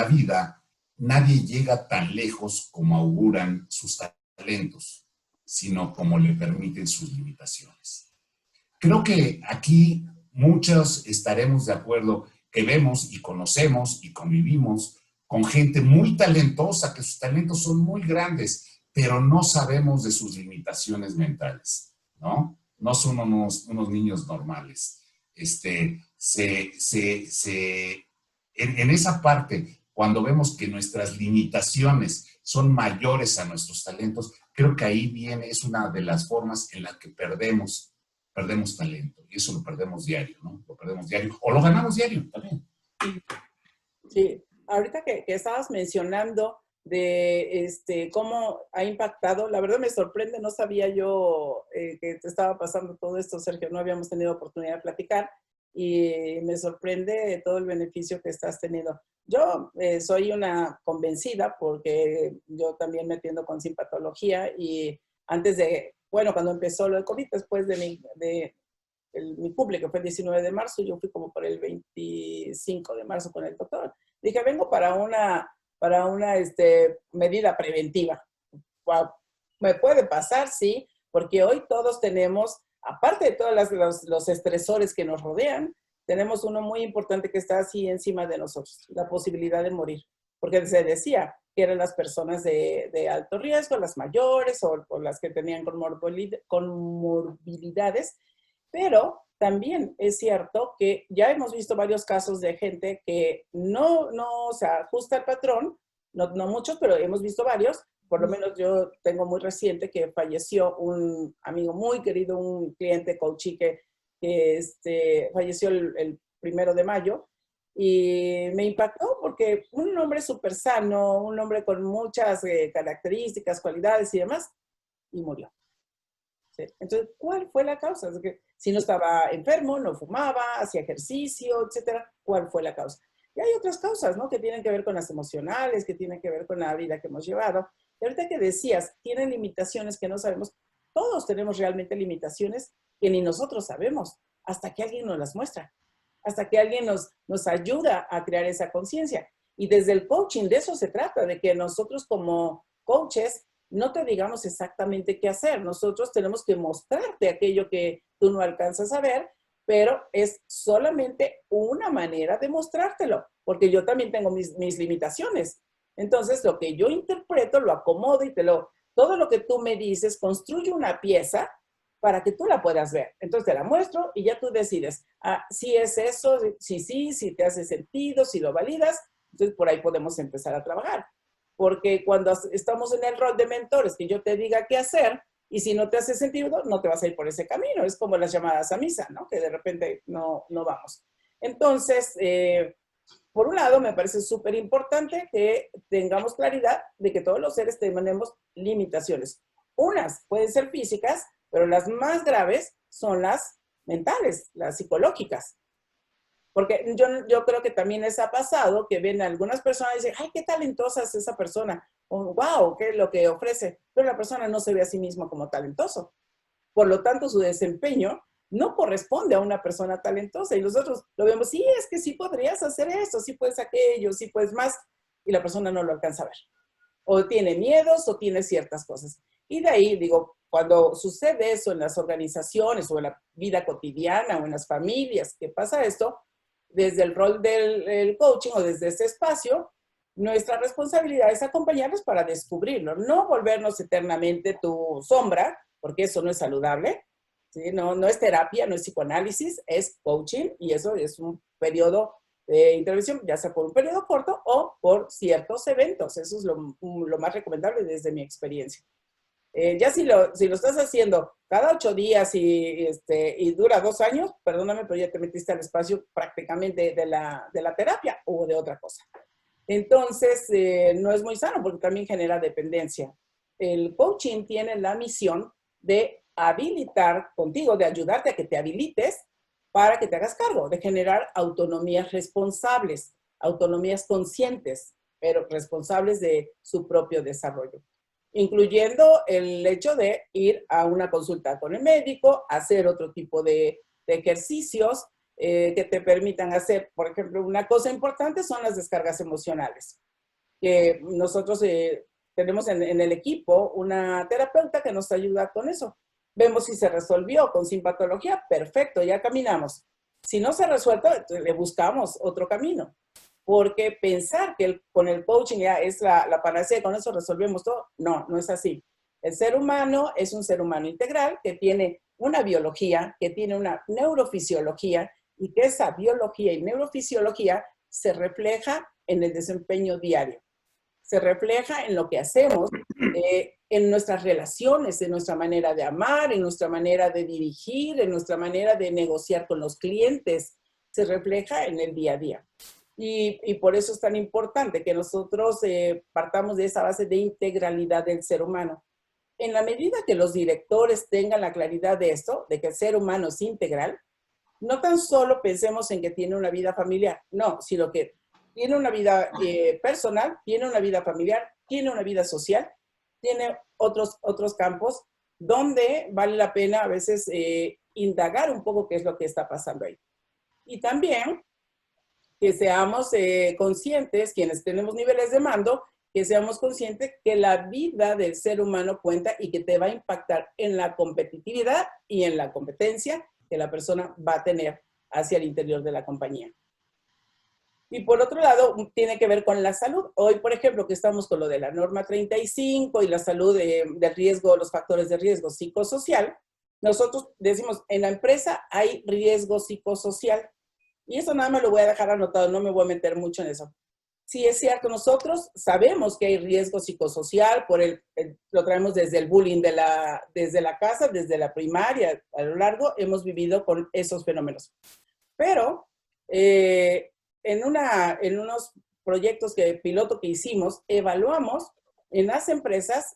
vida nadie llega tan lejos como auguran sus talentos, sino como le permiten sus limitaciones. Creo que aquí muchos estaremos de acuerdo que vemos y conocemos y convivimos con gente muy talentosa, que sus talentos son muy grandes, pero no sabemos de sus limitaciones mentales, ¿no? No son unos niños normales. En esa parte, cuando vemos que nuestras limitaciones son mayores a nuestros talentos, creo que ahí es una de las formas en la que perdemos talento, y eso lo perdemos diario, ¿no? Lo perdemos diario, o lo ganamos diario también. Sí, ahorita que estabas mencionando de cómo ha impactado, la verdad me sorprende, no sabía yo que te estaba pasando todo esto, Sergio, no habíamos tenido oportunidad de platicar, y me sorprende todo el beneficio que estás teniendo. Yo soy una convencida porque yo también me atiendo con simpatología, y antes de, bueno, cuando empezó lo de COVID, después de mi cumple, que fue el 19 de marzo, yo fui como por el 25 de marzo con el doctor. Dije, vengo para una medida preventiva. Wow. ¿Me puede pasar? Sí, porque hoy todos tenemos, aparte de todos los estresores que nos rodean, tenemos uno muy importante que está así encima de nosotros, la posibilidad de morir. Porque se decía que eran las personas de alto riesgo, las mayores o las que tenían comorbilidades, pero también es cierto que ya hemos visto varios casos de gente que no se ajusta al patrón, no muchos, pero hemos visto varios. Por lo menos yo tengo muy reciente que falleció un amigo muy querido, un cliente coachí que falleció el 1 de mayo, y me impactó porque un hombre súper sano, un hombre con muchas características, cualidades y demás, y murió. ¿Sí? Entonces, ¿cuál fue la causa? Es que si no estaba enfermo, no fumaba, hacía ejercicio, etcétera, ¿cuál fue la causa? Y hay otras causas, ¿no? Que tienen que ver con las emocionales, que tienen que ver con la vida que hemos llevado. Y ahorita que decías, tienen limitaciones que no sabemos, todos tenemos realmente limitaciones que ni nosotros sabemos, hasta que alguien nos las muestra, hasta que alguien nos ayuda a crear esa conciencia. Y desde el coaching, de eso se trata, de que nosotros como coaches no te digamos exactamente qué hacer. Nosotros tenemos que mostrarte aquello que tú no alcanzas a ver, pero es solamente una manera de mostrártelo, porque yo también tengo mis limitaciones. Entonces, lo que yo interpreto, lo acomodo y todo lo que tú me dices, construye una pieza para que tú la puedas ver. Entonces, te la muestro y ya tú decides, si es eso, si te hace sentido, si lo validas, entonces por ahí podemos empezar a trabajar. Porque cuando estamos en el rol de mentores, que yo te diga qué hacer, y si no te hace sentido, no te vas a ir por ese camino. Es como las llamadas a misa, ¿no? Que de repente no vamos. Entonces, por un lado, me parece súper importante que tengamos claridad de que todos los seres tenemos limitaciones. Unas pueden ser físicas, pero las más graves son las mentales, las psicológicas. Porque yo creo que también les ha pasado que ven a algunas personas y dicen, ay, qué talentosa es esa persona, o wow, qué es lo que ofrece, pero la persona no se ve a sí misma como talentoso. Por lo tanto, su desempeño no corresponde a una persona talentosa, y nosotros lo vemos, sí, es que sí podrías hacer eso, sí puedes aquello, sí puedes más, y la persona no lo alcanza a ver. O tiene miedos o tiene ciertas cosas. Y de ahí, digo, cuando sucede eso en las organizaciones o en la vida cotidiana o en las familias, que pasa esto, desde el rol del coaching o desde este espacio, nuestra responsabilidad es acompañarlos para descubrirlo, no volvernos eternamente tu sombra, porque eso no es saludable, ¿sí? No, no es terapia, no es psicoanálisis, es coaching y eso es un periodo de intervención, ya sea por un periodo corto o por ciertos eventos. Eso es lo más recomendable desde mi experiencia. Ya si lo estás haciendo cada 8 días y dura 2 años, perdóname, pero ya te metiste al espacio prácticamente de la terapia o de otra cosa. Entonces, no es muy sano porque también genera dependencia. El coaching tiene la misión de habilitar contigo, de ayudarte a que te habilites para que te hagas cargo, de generar autonomías responsables, autonomías conscientes, pero responsables de su propio desarrollo, incluyendo el hecho de ir a una consulta con el médico, hacer otro tipo de ejercicios que te permitan hacer, por ejemplo, una cosa importante son las descargas emocionales, que nosotros tenemos en el equipo una terapeuta que nos ayuda con eso. Vemos si se resolvió con simpatología, perfecto, ya caminamos. Si no se ha resuelto, le buscamos otro camino. Porque pensar que con el coaching ya es la panacea, con eso resolvemos todo, no, no es así. El ser humano es un ser humano integral que tiene una biología, que tiene una neurofisiología y que esa biología y neurofisiología se refleja en el desempeño diario. Se refleja en lo que hacemos, en nuestras relaciones, en nuestra manera de amar, en nuestra manera de dirigir, en nuestra manera de negociar con los clientes. Se refleja en el día a día. Y por eso es tan importante que nosotros partamos de esa base de integralidad del ser humano. En la medida que los directores tengan la claridad de esto, de que el ser humano es integral, no tan solo pensemos en que tiene una vida familiar, no, sino que tiene una vida personal, tiene una vida familiar, tiene una vida social, tiene otros campos donde vale la pena a veces indagar un poco qué es lo que está pasando ahí. Y también que seamos conscientes, quienes tenemos niveles de mando, que seamos conscientes que la vida del ser humano cuenta y que te va a impactar en la competitividad y en la competencia que la persona va a tener hacia el interior de la compañía. Y por otro lado, tiene que ver con la salud. Hoy, por ejemplo, que estamos con lo de la norma 35 y la salud del riesgo, los factores de riesgo psicosocial, nosotros decimos, en la empresa hay riesgo psicosocial. Y eso nada más lo voy a dejar anotado, no me voy a meter mucho en eso. Sí, es cierto, nosotros sabemos que hay riesgo psicosocial, lo traemos desde el bullying desde la casa, desde la primaria, a lo largo hemos vivido con esos fenómenos. Pero en unos proyectos piloto que hicimos, evaluamos en las empresas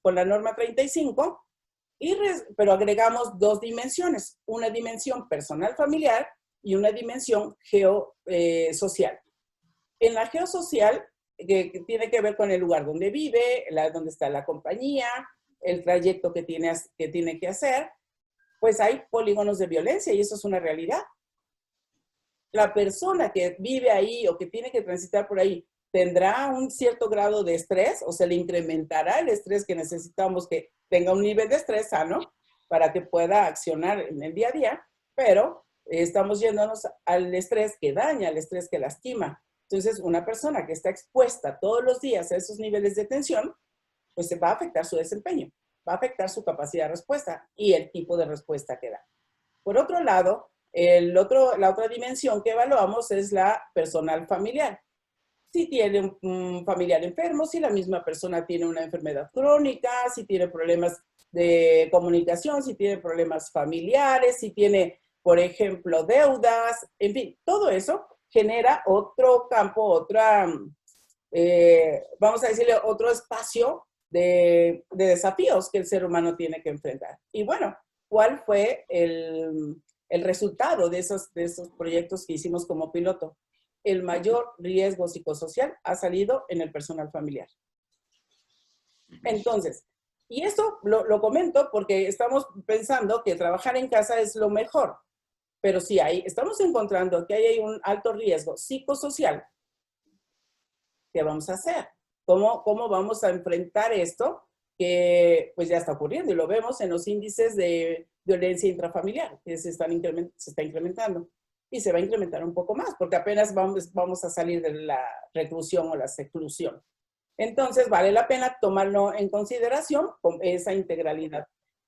con la norma 35, pero agregamos 2 dimensiones, una dimensión personal familiar y una dimensión geosocial. En la geosocial, que tiene que ver con el lugar donde vive, donde está la compañía, el trayecto que tiene que hacer, pues hay polígonos de violencia y eso es una realidad. La persona que vive ahí o que tiene que transitar por ahí, ¿tendrá un cierto grado de estrés o se le incrementará el estrés que necesitamos que tenga un nivel de estrés sano para que pueda accionar en el día a día? Pero estamos yéndonos al estrés que daña, al estrés que lastima. Entonces, una persona que está expuesta todos los días a esos niveles de tensión, pues se va a afectar su desempeño, va a afectar su capacidad de respuesta y el tipo de respuesta que da. Por otro lado, la otra dimensión que evaluamos es la personal familiar. Si tiene un familiar enfermo, si la misma persona tiene una enfermedad crónica, si tiene problemas de comunicación, si tiene problemas familiares, si tiene, por ejemplo, deudas, en fin, todo eso genera otro campo, vamos a decirle, otro espacio de desafíos que el ser humano tiene que enfrentar. Y bueno, ¿cuál fue el resultado de esos proyectos que hicimos como piloto? El mayor riesgo psicosocial ha salido en el personal familiar. Entonces, y esto lo comento porque estamos pensando que trabajar en casa es lo mejor. Pero sí, estamos encontrando que hay un alto riesgo psicosocial. ¿Qué vamos a hacer? ¿Cómo vamos a enfrentar esto? Que pues ya está ocurriendo y lo vemos en los índices de violencia intrafamiliar, que se está incrementando. Y se va a incrementar un poco más, porque apenas vamos a salir de la reclusión o la seclusión. Entonces, vale la pena tomarlo en consideración con esa integralidad.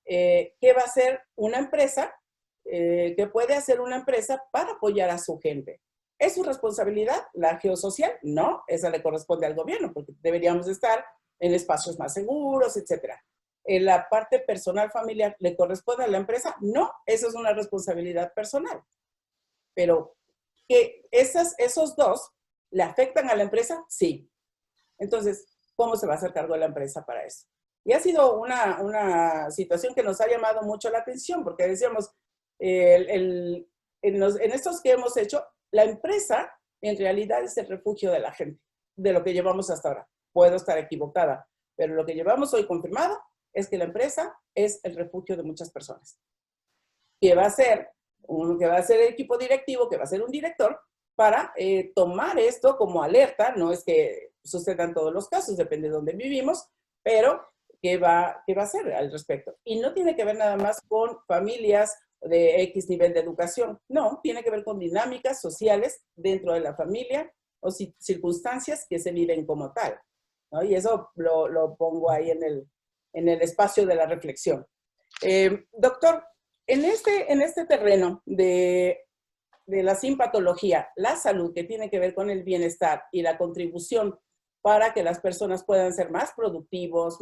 ¿qué va a hacer una empresa? ¿Qué puede hacer una empresa para apoyar a su gente? ¿Es su responsabilidad la geosocial? No, esa le corresponde al gobierno, porque deberíamos estar en espacios más seguros, etcétera. ¿En la parte personal familiar le corresponde a la empresa? No, eso es una responsabilidad personal. Pero que esos dos le afectan a la empresa, sí. Entonces, ¿cómo se va a hacer cargo de la empresa para eso? Y ha sido una situación que nos ha llamado mucho la atención, porque decíamos, en estos que hemos hecho, la empresa en realidad es el refugio de la gente, de lo que llevamos hasta ahora. Puedo estar equivocada, pero lo que llevamos hoy confirmado es que la empresa es el refugio de muchas personas. Que va a ser el equipo directivo, que va a ser un director, para tomar esto como alerta. No es que sucedan todos los casos, depende de dónde vivimos, pero ¿qué va a hacer al respecto? Y no tiene que ver nada más con familias de X nivel de educación, no, tiene que ver con dinámicas sociales dentro de la familia o circunstancias que se viven como tal, ¿no? Y eso lo pongo ahí en el espacio de la reflexión. Doctor, en este terreno de la simpatología, la salud, que tiene que ver con el bienestar y la contribución para que las personas puedan ser más productivos,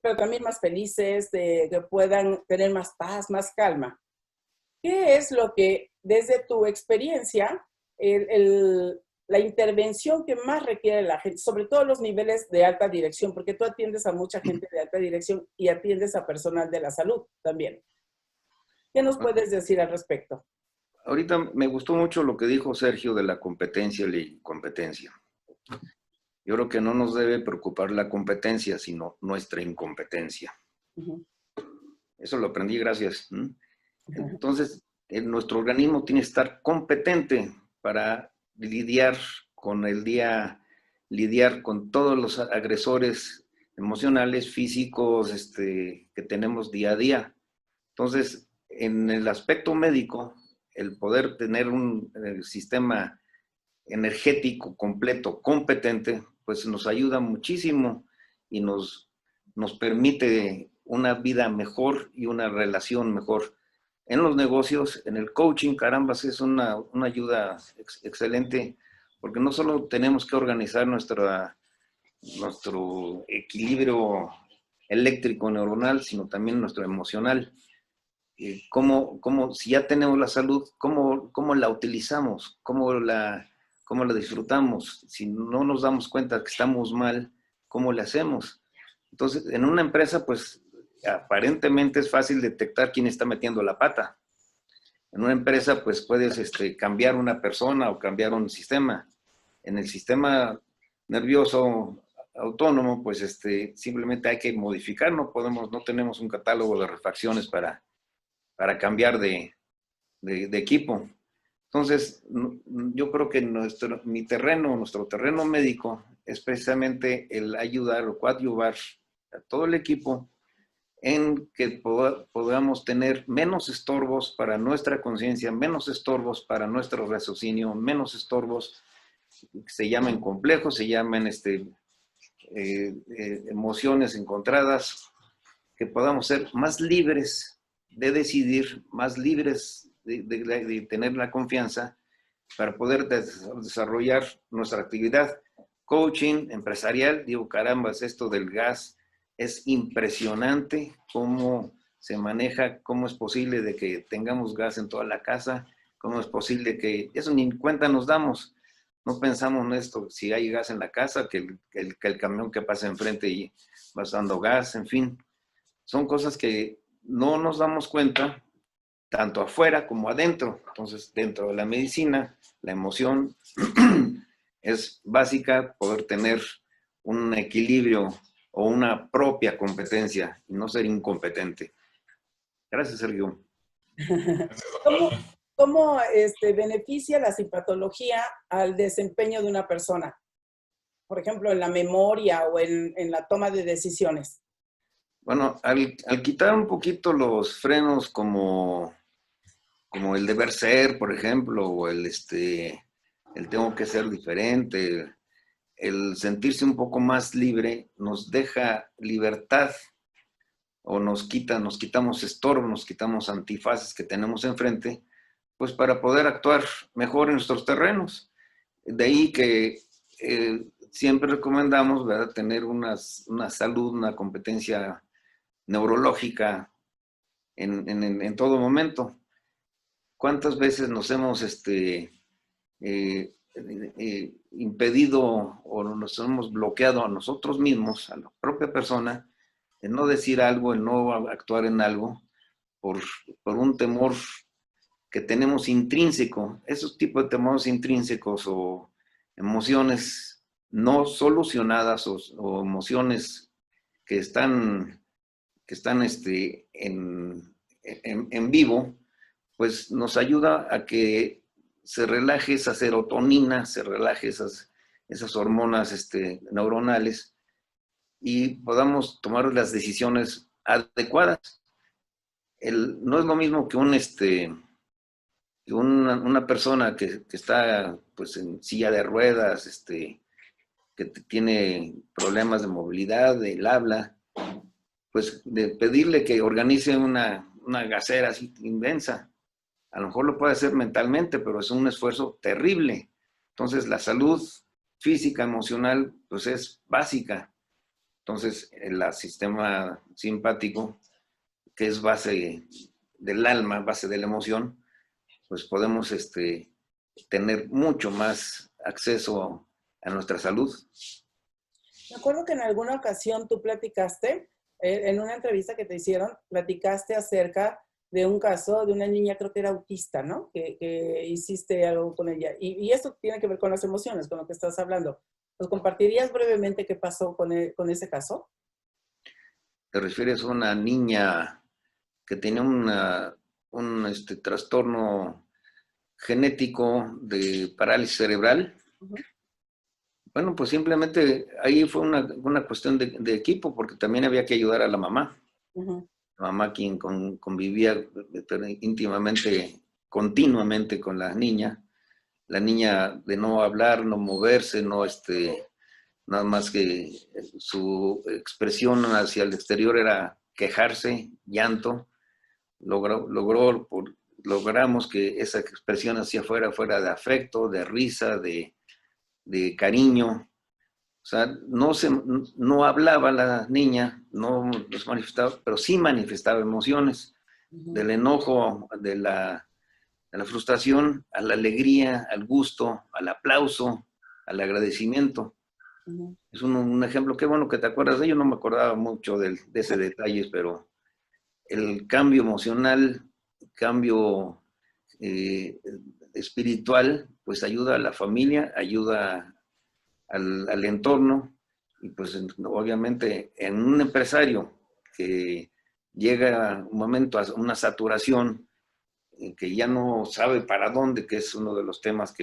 pero también más felices, que puedan tener más paz, más calma. ¿Qué es lo que, desde tu experiencia, la intervención que más requiere la gente, sobre todo los niveles de alta dirección, porque tú atiendes a mucha gente de alta dirección y atiendes a personal de la salud también? ¿Qué nos puedes decir al respecto? Ahorita me gustó mucho lo que dijo Sergio de la competencia y la incompetencia. Yo creo que no nos debe preocupar la competencia, sino nuestra incompetencia. Eso lo aprendí gracias. Entonces, nuestro organismo tiene que estar competente para lidiar con todos los agresores emocionales, físicos, que tenemos día a día. Entonces, en el aspecto médico, el poder tener un sistema energético completo, competente, pues nos ayuda muchísimo y nos permite una vida mejor y una relación mejor. En los negocios, en el coaching, caramba, es una ayuda excelente, porque no solo tenemos que organizar nuestro equilibrio eléctrico neuronal, sino también nuestro emocional. Si ya tenemos la salud, cómo la utilizamos, cómo la disfrutamos. Si no nos damos cuenta que estamos mal, ¿cómo le hacemos? Entonces, en una empresa, pues, aparentemente es fácil detectar quién está metiendo la pata. En una empresa, pues, puedes cambiar una persona o cambiar un sistema. En el sistema nervioso autónomo, pues, simplemente hay que modificar. No tenemos un catálogo de refacciones para cambiar de equipo. Entonces, yo creo que nuestro terreno médico es precisamente el ayudar o coadyuvar a todo el equipo en que podamos tener menos estorbos para nuestra conciencia, menos estorbos para nuestro raciocinio, menos estorbos que se llaman complejos, se llaman emociones encontradas, que podamos ser más libres de decidir, más libres de tener la confianza para poder desarrollar nuestra actividad. Coaching empresarial, digo, caramba, esto del gas es impresionante cómo se maneja, cómo es posible de que tengamos gas en toda la casa, cómo es posible que eso ni cuenta nos damos. No pensamos en esto, si hay gas en la casa, que el camión que pasa enfrente y va dando gas, en fin. Son cosas que no nos damos cuenta, tanto afuera como adentro. Entonces, dentro de la medicina, la emoción es básica, poder tener un equilibrio o una propia competencia y no ser incompetente. Gracias, Sergio. ¿Cómo beneficia la simpatología al desempeño de una persona? Por ejemplo, en la memoria o en la toma de decisiones. Bueno, al quitar un poquito los frenos como el deber ser, por ejemplo, o el tengo que ser diferente, el sentirse un poco más libre, nos deja libertad o nos quitamos estorbo, nos quitamos antifaces que tenemos enfrente, pues para poder actuar mejor en nuestros terrenos. De ahí que siempre recomendamos, ¿verdad?, tener una salud, una competencia neurológica en todo momento. ¿Cuántas veces nos hemos impedido o nos hemos bloqueado a nosotros mismos, a la propia persona, en no decir algo, en no actuar en algo, por un temor que tenemos intrínseco? Esos tipos de temores intrínsecos o emociones no solucionadas o emociones que están en vivo, pues nos ayuda a que se relaje esa serotonina, se relaje esas hormonas neuronales y podamos tomar las decisiones adecuadas. No es lo mismo que una persona que está pues en silla de ruedas, que tiene problemas de movilidad, del habla, pues de pedirle que organice una gacera así inmensa. A lo mejor lo puede hacer mentalmente, pero es un esfuerzo terrible. Entonces, la salud física, emocional, pues es básica. Entonces, el sistema simpático, que es base del alma, base de la emoción, pues podemos tener mucho más acceso a nuestra salud. Me acuerdo que en alguna ocasión tú platicaste, en una entrevista que te hicieron, platicaste acerca de un caso de una niña, creo que era autista, ¿no? Que hiciste algo con ella. Y esto tiene que ver con las emociones, con lo que estás hablando. ¿Nos compartirías brevemente qué pasó con ese caso? ¿Te refieres a una niña que tenía un trastorno genético de parálisis cerebral? Uh-huh. Bueno, pues simplemente ahí fue una cuestión de equipo, porque también había que ayudar a la mamá. Uh-huh. La mamá quien convivía íntimamente, continuamente con la niña de no hablar, no moverse, no nada más que su expresión hacia el exterior era quejarse, llanto. Logramos que esa expresión hacia afuera fuera de afecto, de risa, de cariño. O sea, no hablaba la niña, no los manifestaba, pero sí manifestaba emociones, Uh-huh. del enojo, de la frustración, a la alegría, al gusto, al aplauso, al agradecimiento. Uh-huh. Es un ejemplo. Qué bueno que te acuerdas de ello. No me acordaba mucho de ese detalle, pero el cambio emocional, cambio espiritual, pues ayuda a la familia, ayuda al entorno, y pues obviamente en un empresario que llega un momento a una saturación, que ya no sabe para dónde, que es uno de los temas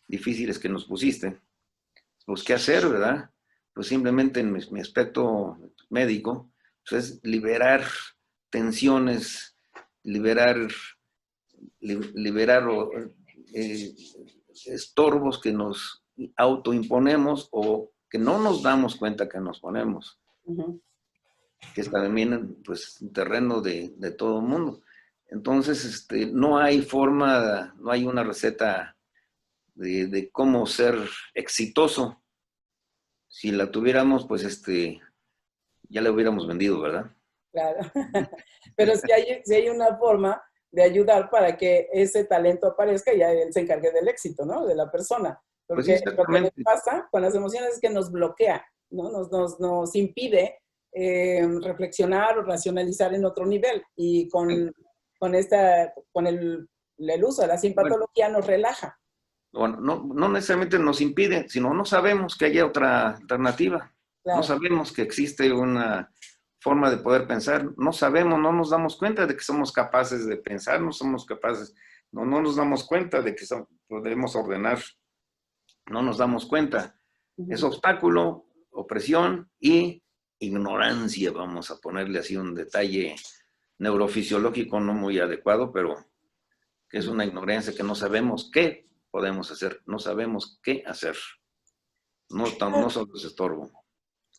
difíciles que nos pusiste, pues qué hacer, ¿verdad? Pues simplemente en mi aspecto médico, pues es liberar tensiones, liberar estorbos que nos autoimponemos o que no nos damos cuenta que nos ponemos. Uh-huh. Que es también pues un terreno de todo el mundo. Entonces, no hay forma, no hay una receta de cómo ser exitoso. Si la tuviéramos, pues ya la hubiéramos vendido, ¿verdad? Claro, pero si hay una forma de ayudar para que ese talento aparezca y ya él se encargue del éxito, ¿no? De la persona. Porque pues lo que le pasa con las emociones es que nos bloquea, ¿no? Nos impide reflexionar o racionalizar en otro nivel. Y con el uso de la simpatología nos relaja. Bueno, no necesariamente nos impide, sino no sabemos que haya otra alternativa. Claro. No sabemos que existe una forma de poder pensar. No sabemos, no nos damos cuenta de que somos capaces de pensar, no somos capaces, no nos damos cuenta de que podemos ordenar, no nos damos cuenta. Uh-huh. Es obstáculo, opresión y ignorancia, vamos a ponerle así un detalle neurofisiológico no muy adecuado, pero que es una ignorancia, que no sabemos qué podemos hacer, no sabemos qué hacer. No solo es estorbo.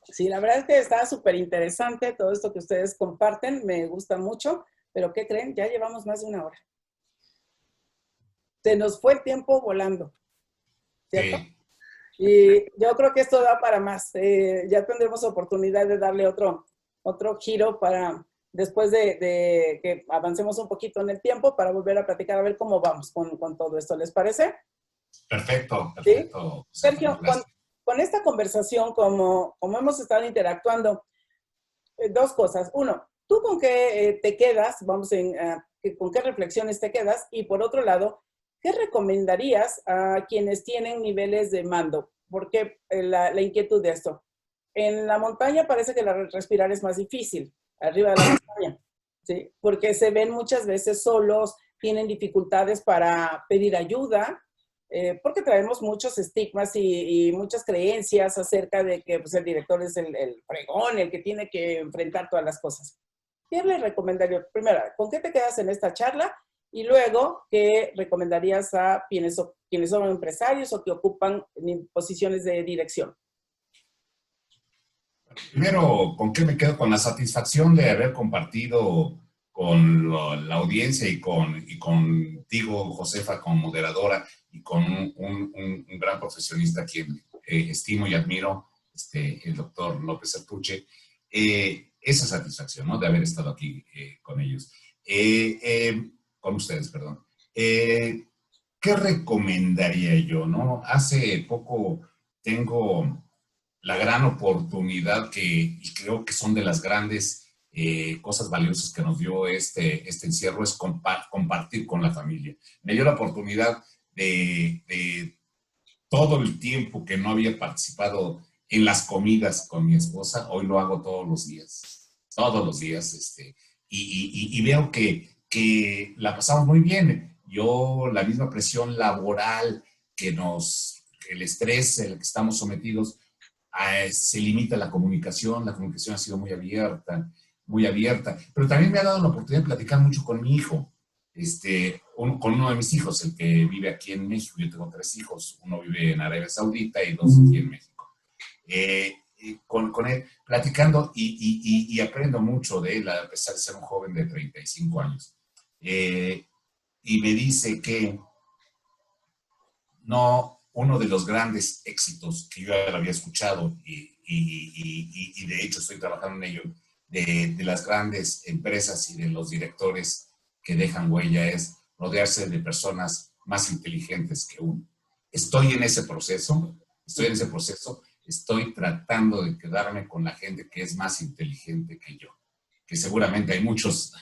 Sí, la verdad es que está súper interesante todo esto que ustedes comparten, me gusta mucho, pero ¿qué creen? Ya llevamos más de una hora. Se nos fue el tiempo volando, ¿cierto? Sí. Y yo creo que esto da para más. Ya tendremos oportunidad de darle otro giro para después de que avancemos un poquito en el tiempo para volver a platicar a ver cómo vamos con todo esto. ¿Les parece? Perfecto, ¿Sí? perfecto, Josefa, Sergio, con, gracias. con esta conversación, como hemos estado interactuando, dos cosas. Uno, ¿tú con qué te quedas? ¿Con qué reflexiones te quedas? Y por otro lado, ¿qué recomendarías a quienes tienen niveles de mando? ¿Por qué la inquietud de esto? En la montaña parece que respirar es más difícil, arriba de la montaña, ¿sí? Porque se ven muchas veces solos, tienen dificultades para pedir ayuda, porque traemos muchos estigmas y muchas creencias acerca de que pues, el director es el fregón, el que tiene que enfrentar todas las cosas. ¿Qué le recomendaría? Primero, ¿con qué te quedas en esta charla? Y luego, ¿qué recomendarías a quienes son empresarios o que ocupan posiciones de dirección? Primero, ¿con qué me quedo? Con la satisfacción de haber compartido con la audiencia y contigo, Josefa, como moderadora, y con un gran profesionista a quien estimo y admiro, el doctor López Artuche, esa satisfacción, ¿no? De haber estado aquí con ellos, con ustedes, perdón. ¿Qué recomendaría yo, no? Hace poco tengo la gran oportunidad y creo que son de las grandes cosas valiosas que nos dio este encierro, es compartir con la familia. Me dio la oportunidad de todo el tiempo que no había participado en las comidas con mi esposa, hoy lo hago todos los días, y veo que la pasamos muy bien. Yo, la misma presión laboral el estrés en el que estamos sometidos, se limita la comunicación ha sido muy abierta, pero también me ha dado la oportunidad de platicar mucho con mi hijo, con uno de mis hijos, el que vive aquí en México. Yo tengo 3 hijos, uno vive en Arabia Saudita y 2 aquí en México. Con él, platicando y aprendo mucho de él, a pesar de ser un joven de 35 años. Y me dice que no, uno de los grandes éxitos que yo ya había escuchado y de hecho estoy trabajando en ello, de las grandes empresas y de los directores que dejan huella es rodearse de personas más inteligentes que uno. Estoy en ese proceso, estoy tratando de quedarme con la gente que es más inteligente que yo, que seguramente hay muchos,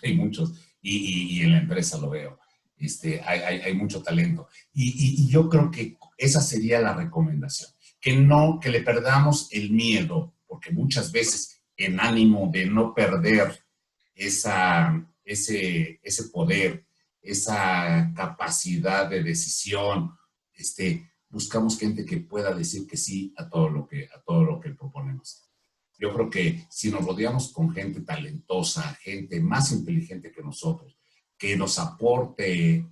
y en la empresa lo veo. Hay mucho talento. Y yo creo que esa sería la recomendación, que le perdamos el miedo, porque muchas veces en ánimo de no perder ese poder, esa capacidad de decisión, buscamos gente que pueda decir que sí a todo lo que proponemos. Yo creo que si nos rodeamos con gente talentosa, gente más inteligente que nosotros, que nos aporte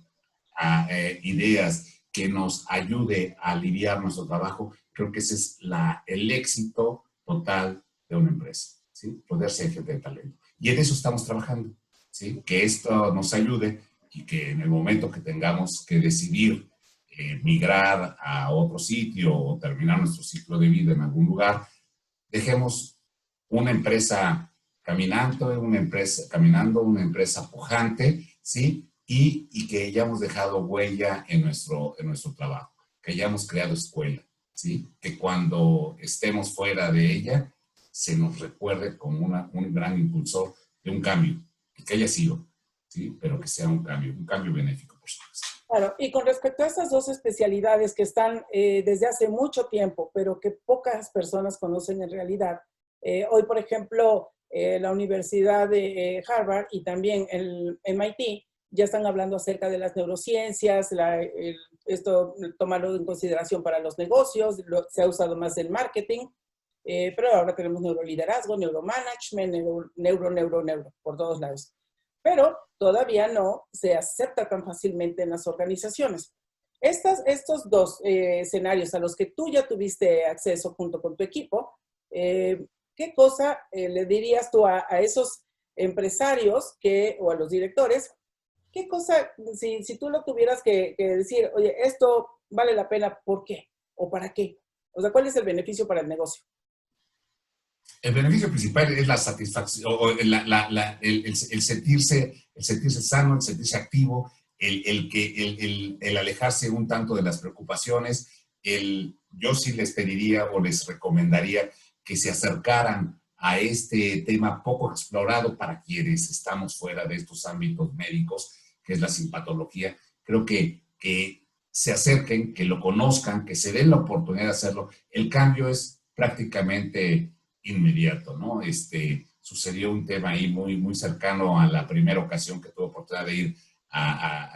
ideas, que nos ayude a aliviar nuestro trabajo, creo que ese es el éxito total de una empresa, ¿sí? Rodearse de gente de talento. Y en eso estamos trabajando, ¿sí? Que esto nos ayude y que en el momento que tengamos que decidir migrar a otro sitio o terminar nuestro ciclo de vida en algún lugar, dejemos una empresa caminando, una empresa pujante, ¿sí? Y que hayamos dejado huella en nuestro trabajo, que hayamos creado escuela, ¿sí? Que cuando estemos fuera de ella se nos recuerde como un gran impulsor de un cambio, que haya sido, ¿sí? Pero que sea un cambio benéfico, por supuesto. Claro, y con respecto a estas dos especialidades que están desde hace mucho tiempo, pero que pocas personas conocen en realidad, hoy, por ejemplo, la Universidad de Harvard y también el MIT ya están hablando acerca de las neurociencias, esto tomarlo en consideración para los negocios, se ha usado más en marketing, pero ahora tenemos neuroliderazgo, neuromanagement, neuro, por todos lados. Pero todavía no se acepta tan fácilmente en las organizaciones. Estos dos escenarios a los que tú ya tuviste acceso junto con tu equipo, ¿qué cosa le dirías tú a esos empresarios o a los directores? ¿Qué cosa, si tú lo tuvieras que decir, oye, esto vale la pena, ¿por qué? ¿O para qué? O sea, ¿cuál es el beneficio para el negocio? El beneficio principal es la satisfacción, o el sentirse sano, el sentirse activo, el alejarse un tanto de las preocupaciones. Yo sí les pediría o les recomendaría que se acercaran a este tema poco explorado para quienes estamos fuera de estos ámbitos médicos, que es la simpatología. Creo que se acerquen, que lo conozcan, que se den la oportunidad de hacerlo. El cambio es prácticamente inmediato, ¿no? Sucedió un tema ahí muy cercano a la primera ocasión que tuve oportunidad de ir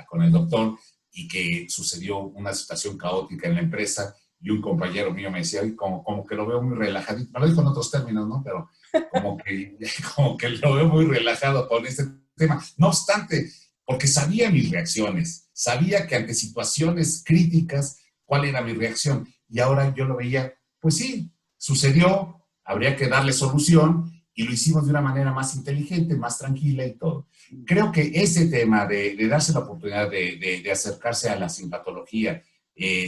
con el doctor, y que sucedió una situación caótica en la empresa, y un compañero mío me decía, como que lo veo muy relajadito, me lo dijo en otros términos, ¿no? Pero como que lo veo muy relajado con este tema. No obstante, porque sabía mis reacciones, sabía que ante situaciones críticas, cuál era mi reacción, y ahora yo lo veía, pues sí, sucedió, habría que darle solución, y lo hicimos de una manera más inteligente, más tranquila y todo. Creo que ese tema de darse la oportunidad de acercarse a la simpatología,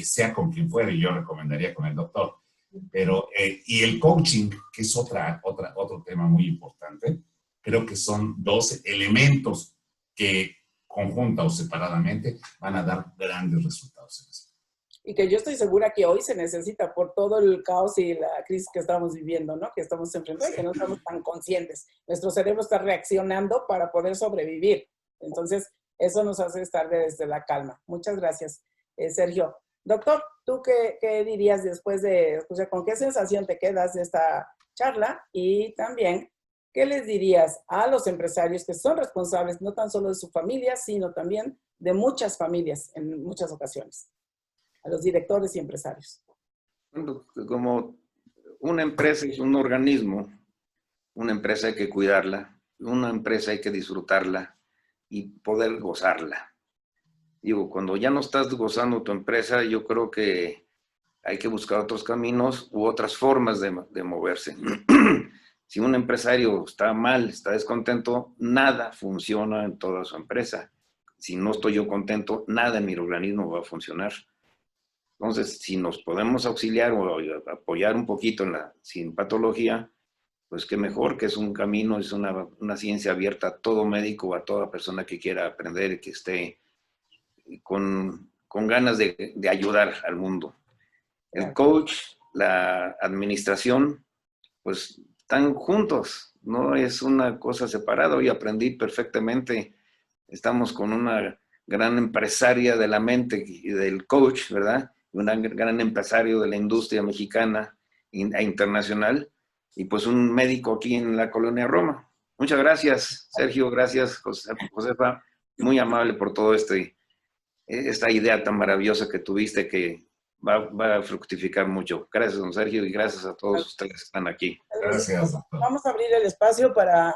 sea con quien fuera, y yo recomendaría con el doctor, pero, y el coaching, que es otro tema muy importante, creo que son dos elementos que conjunta o separadamente van a dar grandes resultados en eso. Y que yo estoy segura que hoy se necesita por todo el caos y la crisis que estamos viviendo, ¿no? Que estamos enfrentando y que no estamos tan conscientes. Nuestro cerebro está reaccionando para poder sobrevivir. Entonces, eso nos hace estar desde la calma. Muchas gracias, Sergio. Doctor, ¿tú qué dirías después o sea, con qué sensación te quedas de esta charla? Y también, ¿qué les dirías a los empresarios que son responsables no tan solo de su familia, sino también de muchas familias en muchas ocasiones? A los directores y empresarios. Como una empresa es un organismo, una empresa hay que cuidarla, una empresa hay que disfrutarla y poder gozarla. Digo, cuando ya no estás gozando tu empresa, yo creo que hay que buscar otros caminos u otras formas de moverse. Si un empresario está mal, está descontento, nada funciona en toda su empresa. Si no estoy yo contento, nada en mi organismo va a funcionar. Entonces, si nos podemos auxiliar o apoyar un poquito en la simpatología, pues qué mejor, que es un camino, es una ciencia abierta a todo médico, a toda persona que quiera aprender y que esté con ganas de ayudar al mundo. El coach, la administración, pues están juntos, no es una cosa separada. Hoy aprendí perfectamente, estamos con una gran empresaria de la mente y del coach, ¿verdad? Un gran empresario de la industria mexicana e internacional, y pues un médico aquí en la colonia Roma. Muchas gracias, Sergio, gracias, Josefa, muy amable por todo esta idea tan maravillosa que tuviste, que va a fructificar mucho. Gracias, don Sergio, y gracias a todos ustedes que están aquí. Gracias, doctor. Vamos a abrir el espacio para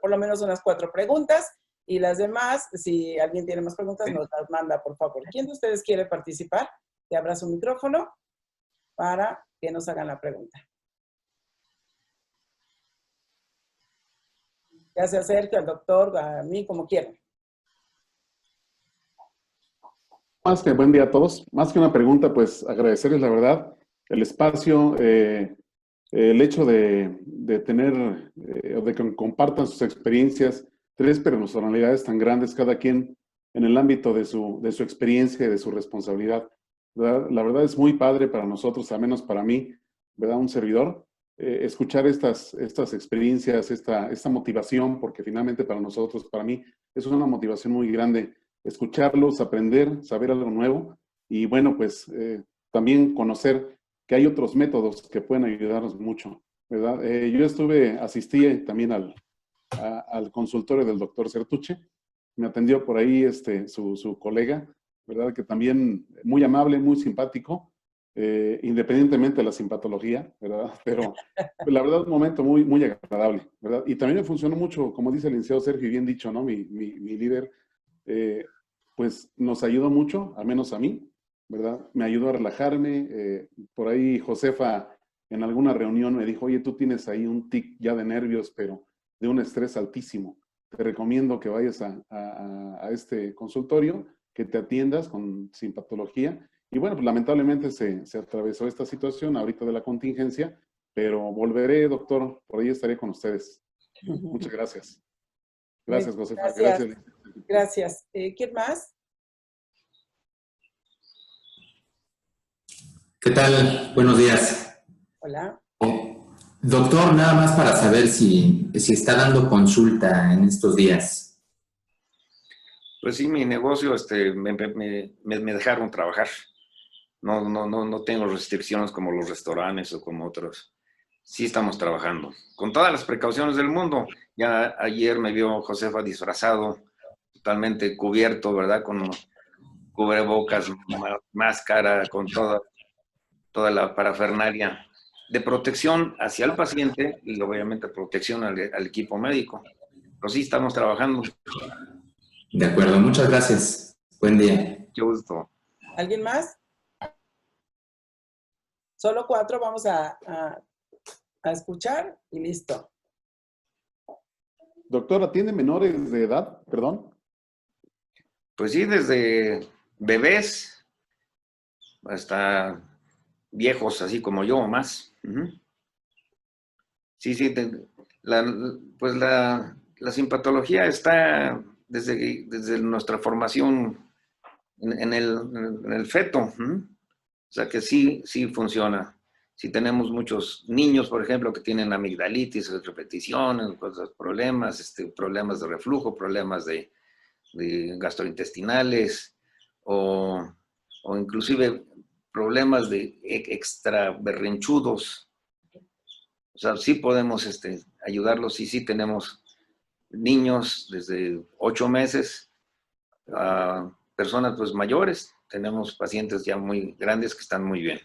por lo menos unas 4 preguntas, y las demás, si alguien tiene más preguntas, nos las manda, por favor. ¿Quién de ustedes quiere participar? Que abra su micrófono para que nos hagan la pregunta. Ya se acerca al doctor, a mí, como quieran. Más que buen día a todos. Más que una pregunta, pues agradecerles la verdad, el espacio, el hecho de tener, o de que compartan sus experiencias, 3 personalidades tan grandes, cada quien en el ámbito de su experiencia y de su responsabilidad, ¿verdad? La verdad es muy padre para nosotros, al menos para mí, ¿verdad? Un servidor, escuchar estas experiencias, esta motivación, porque finalmente para nosotros, para mí, es una motivación muy grande escucharlos, aprender, saber algo nuevo, y bueno, pues también conocer que hay otros métodos que pueden ayudarnos mucho, ¿verdad? Yo asistí también al consultorio del doctor Certuche, me atendió por ahí su colega, ¿verdad? Que también muy amable, muy simpático, independientemente de la simpatología, ¿verdad? Pero la verdad, un momento muy agradable, ¿verdad? Y también me funcionó mucho, como dice el licenciado Sergio, bien dicho, ¿no? Mi líder, pues nos ayudó mucho, al menos a mí, ¿verdad? Me ayudó a relajarme. Por ahí Josefa en alguna reunión me dijo, oye, tú tienes ahí un tic ya de nervios, pero de un estrés altísimo. Te recomiendo que vayas a este consultorio, que te atiendas con sinpatología. Y bueno, pues lamentablemente se atravesó esta situación ahorita de la contingencia, pero volveré, doctor, por ahí estaré con ustedes. Muchas gracias. Gracias, Josefa. Gracias. Gracias. Gracias. ¿Quién más? ¿Qué tal? Buenos días. Hola. Doctor, nada más para saber si está dando consulta en estos días. Pues sí, mi negocio, me dejaron trabajar. No tengo restricciones como los restaurantes o como otros. Sí estamos trabajando, con todas las precauciones del mundo. Ya ayer me vio Josefa disfrazado, totalmente cubierto, ¿verdad? Con cubrebocas, máscara, con toda la parafernalia de protección hacia el paciente y obviamente protección al equipo médico. Pero sí estamos trabajando. De acuerdo, muchas gracias. Buen día. Mucho gusto. ¿Alguien más? Solo 4, vamos a escuchar y listo. Doctor, ¿atiende menores de edad? Perdón. Pues sí, desde bebés hasta viejos, así como yo o más. Sí, pues la simpatología está desde nuestra formación en el feto. O sea que sí funciona. Si tenemos muchos niños, por ejemplo, que tienen amigdalitis, repeticiones, problemas de reflujo, problemas de gastrointestinales o inclusive problemas de extra berrinchudos. O sea, sí podemos ayudarlos y sí tenemos niños desde 8 meses a personas pues mayores. Tenemos pacientes ya muy grandes que están muy bien.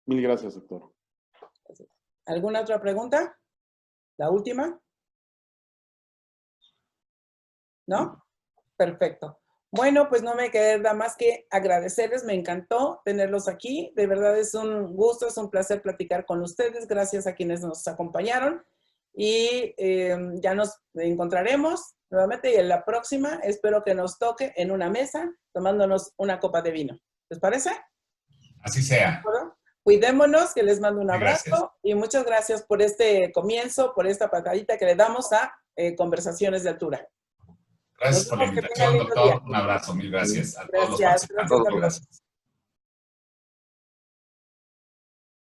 Mil gracias, doctor. ¿Alguna otra pregunta? ¿La última? ¿No? Perfecto. Bueno, pues no me queda más que agradecerles. Me encantó tenerlos aquí. De verdad es un gusto, es un placer platicar con ustedes. Gracias a quienes nos acompañaron. Y ya nos encontraremos nuevamente. Y en la próxima espero que nos toque en una mesa tomándonos una copa de vino. ¿Les parece? Así sea. ¿Bueno? Cuidémonos, que les mando un abrazo. Gracias. Y muchas gracias por este comienzo, por esta patadita que le damos a Conversaciones de Altura. Gracias por la invitación, doctor. Un abrazo. Mil gracias a todos los Gracias. participantes. Gracias. Gracias.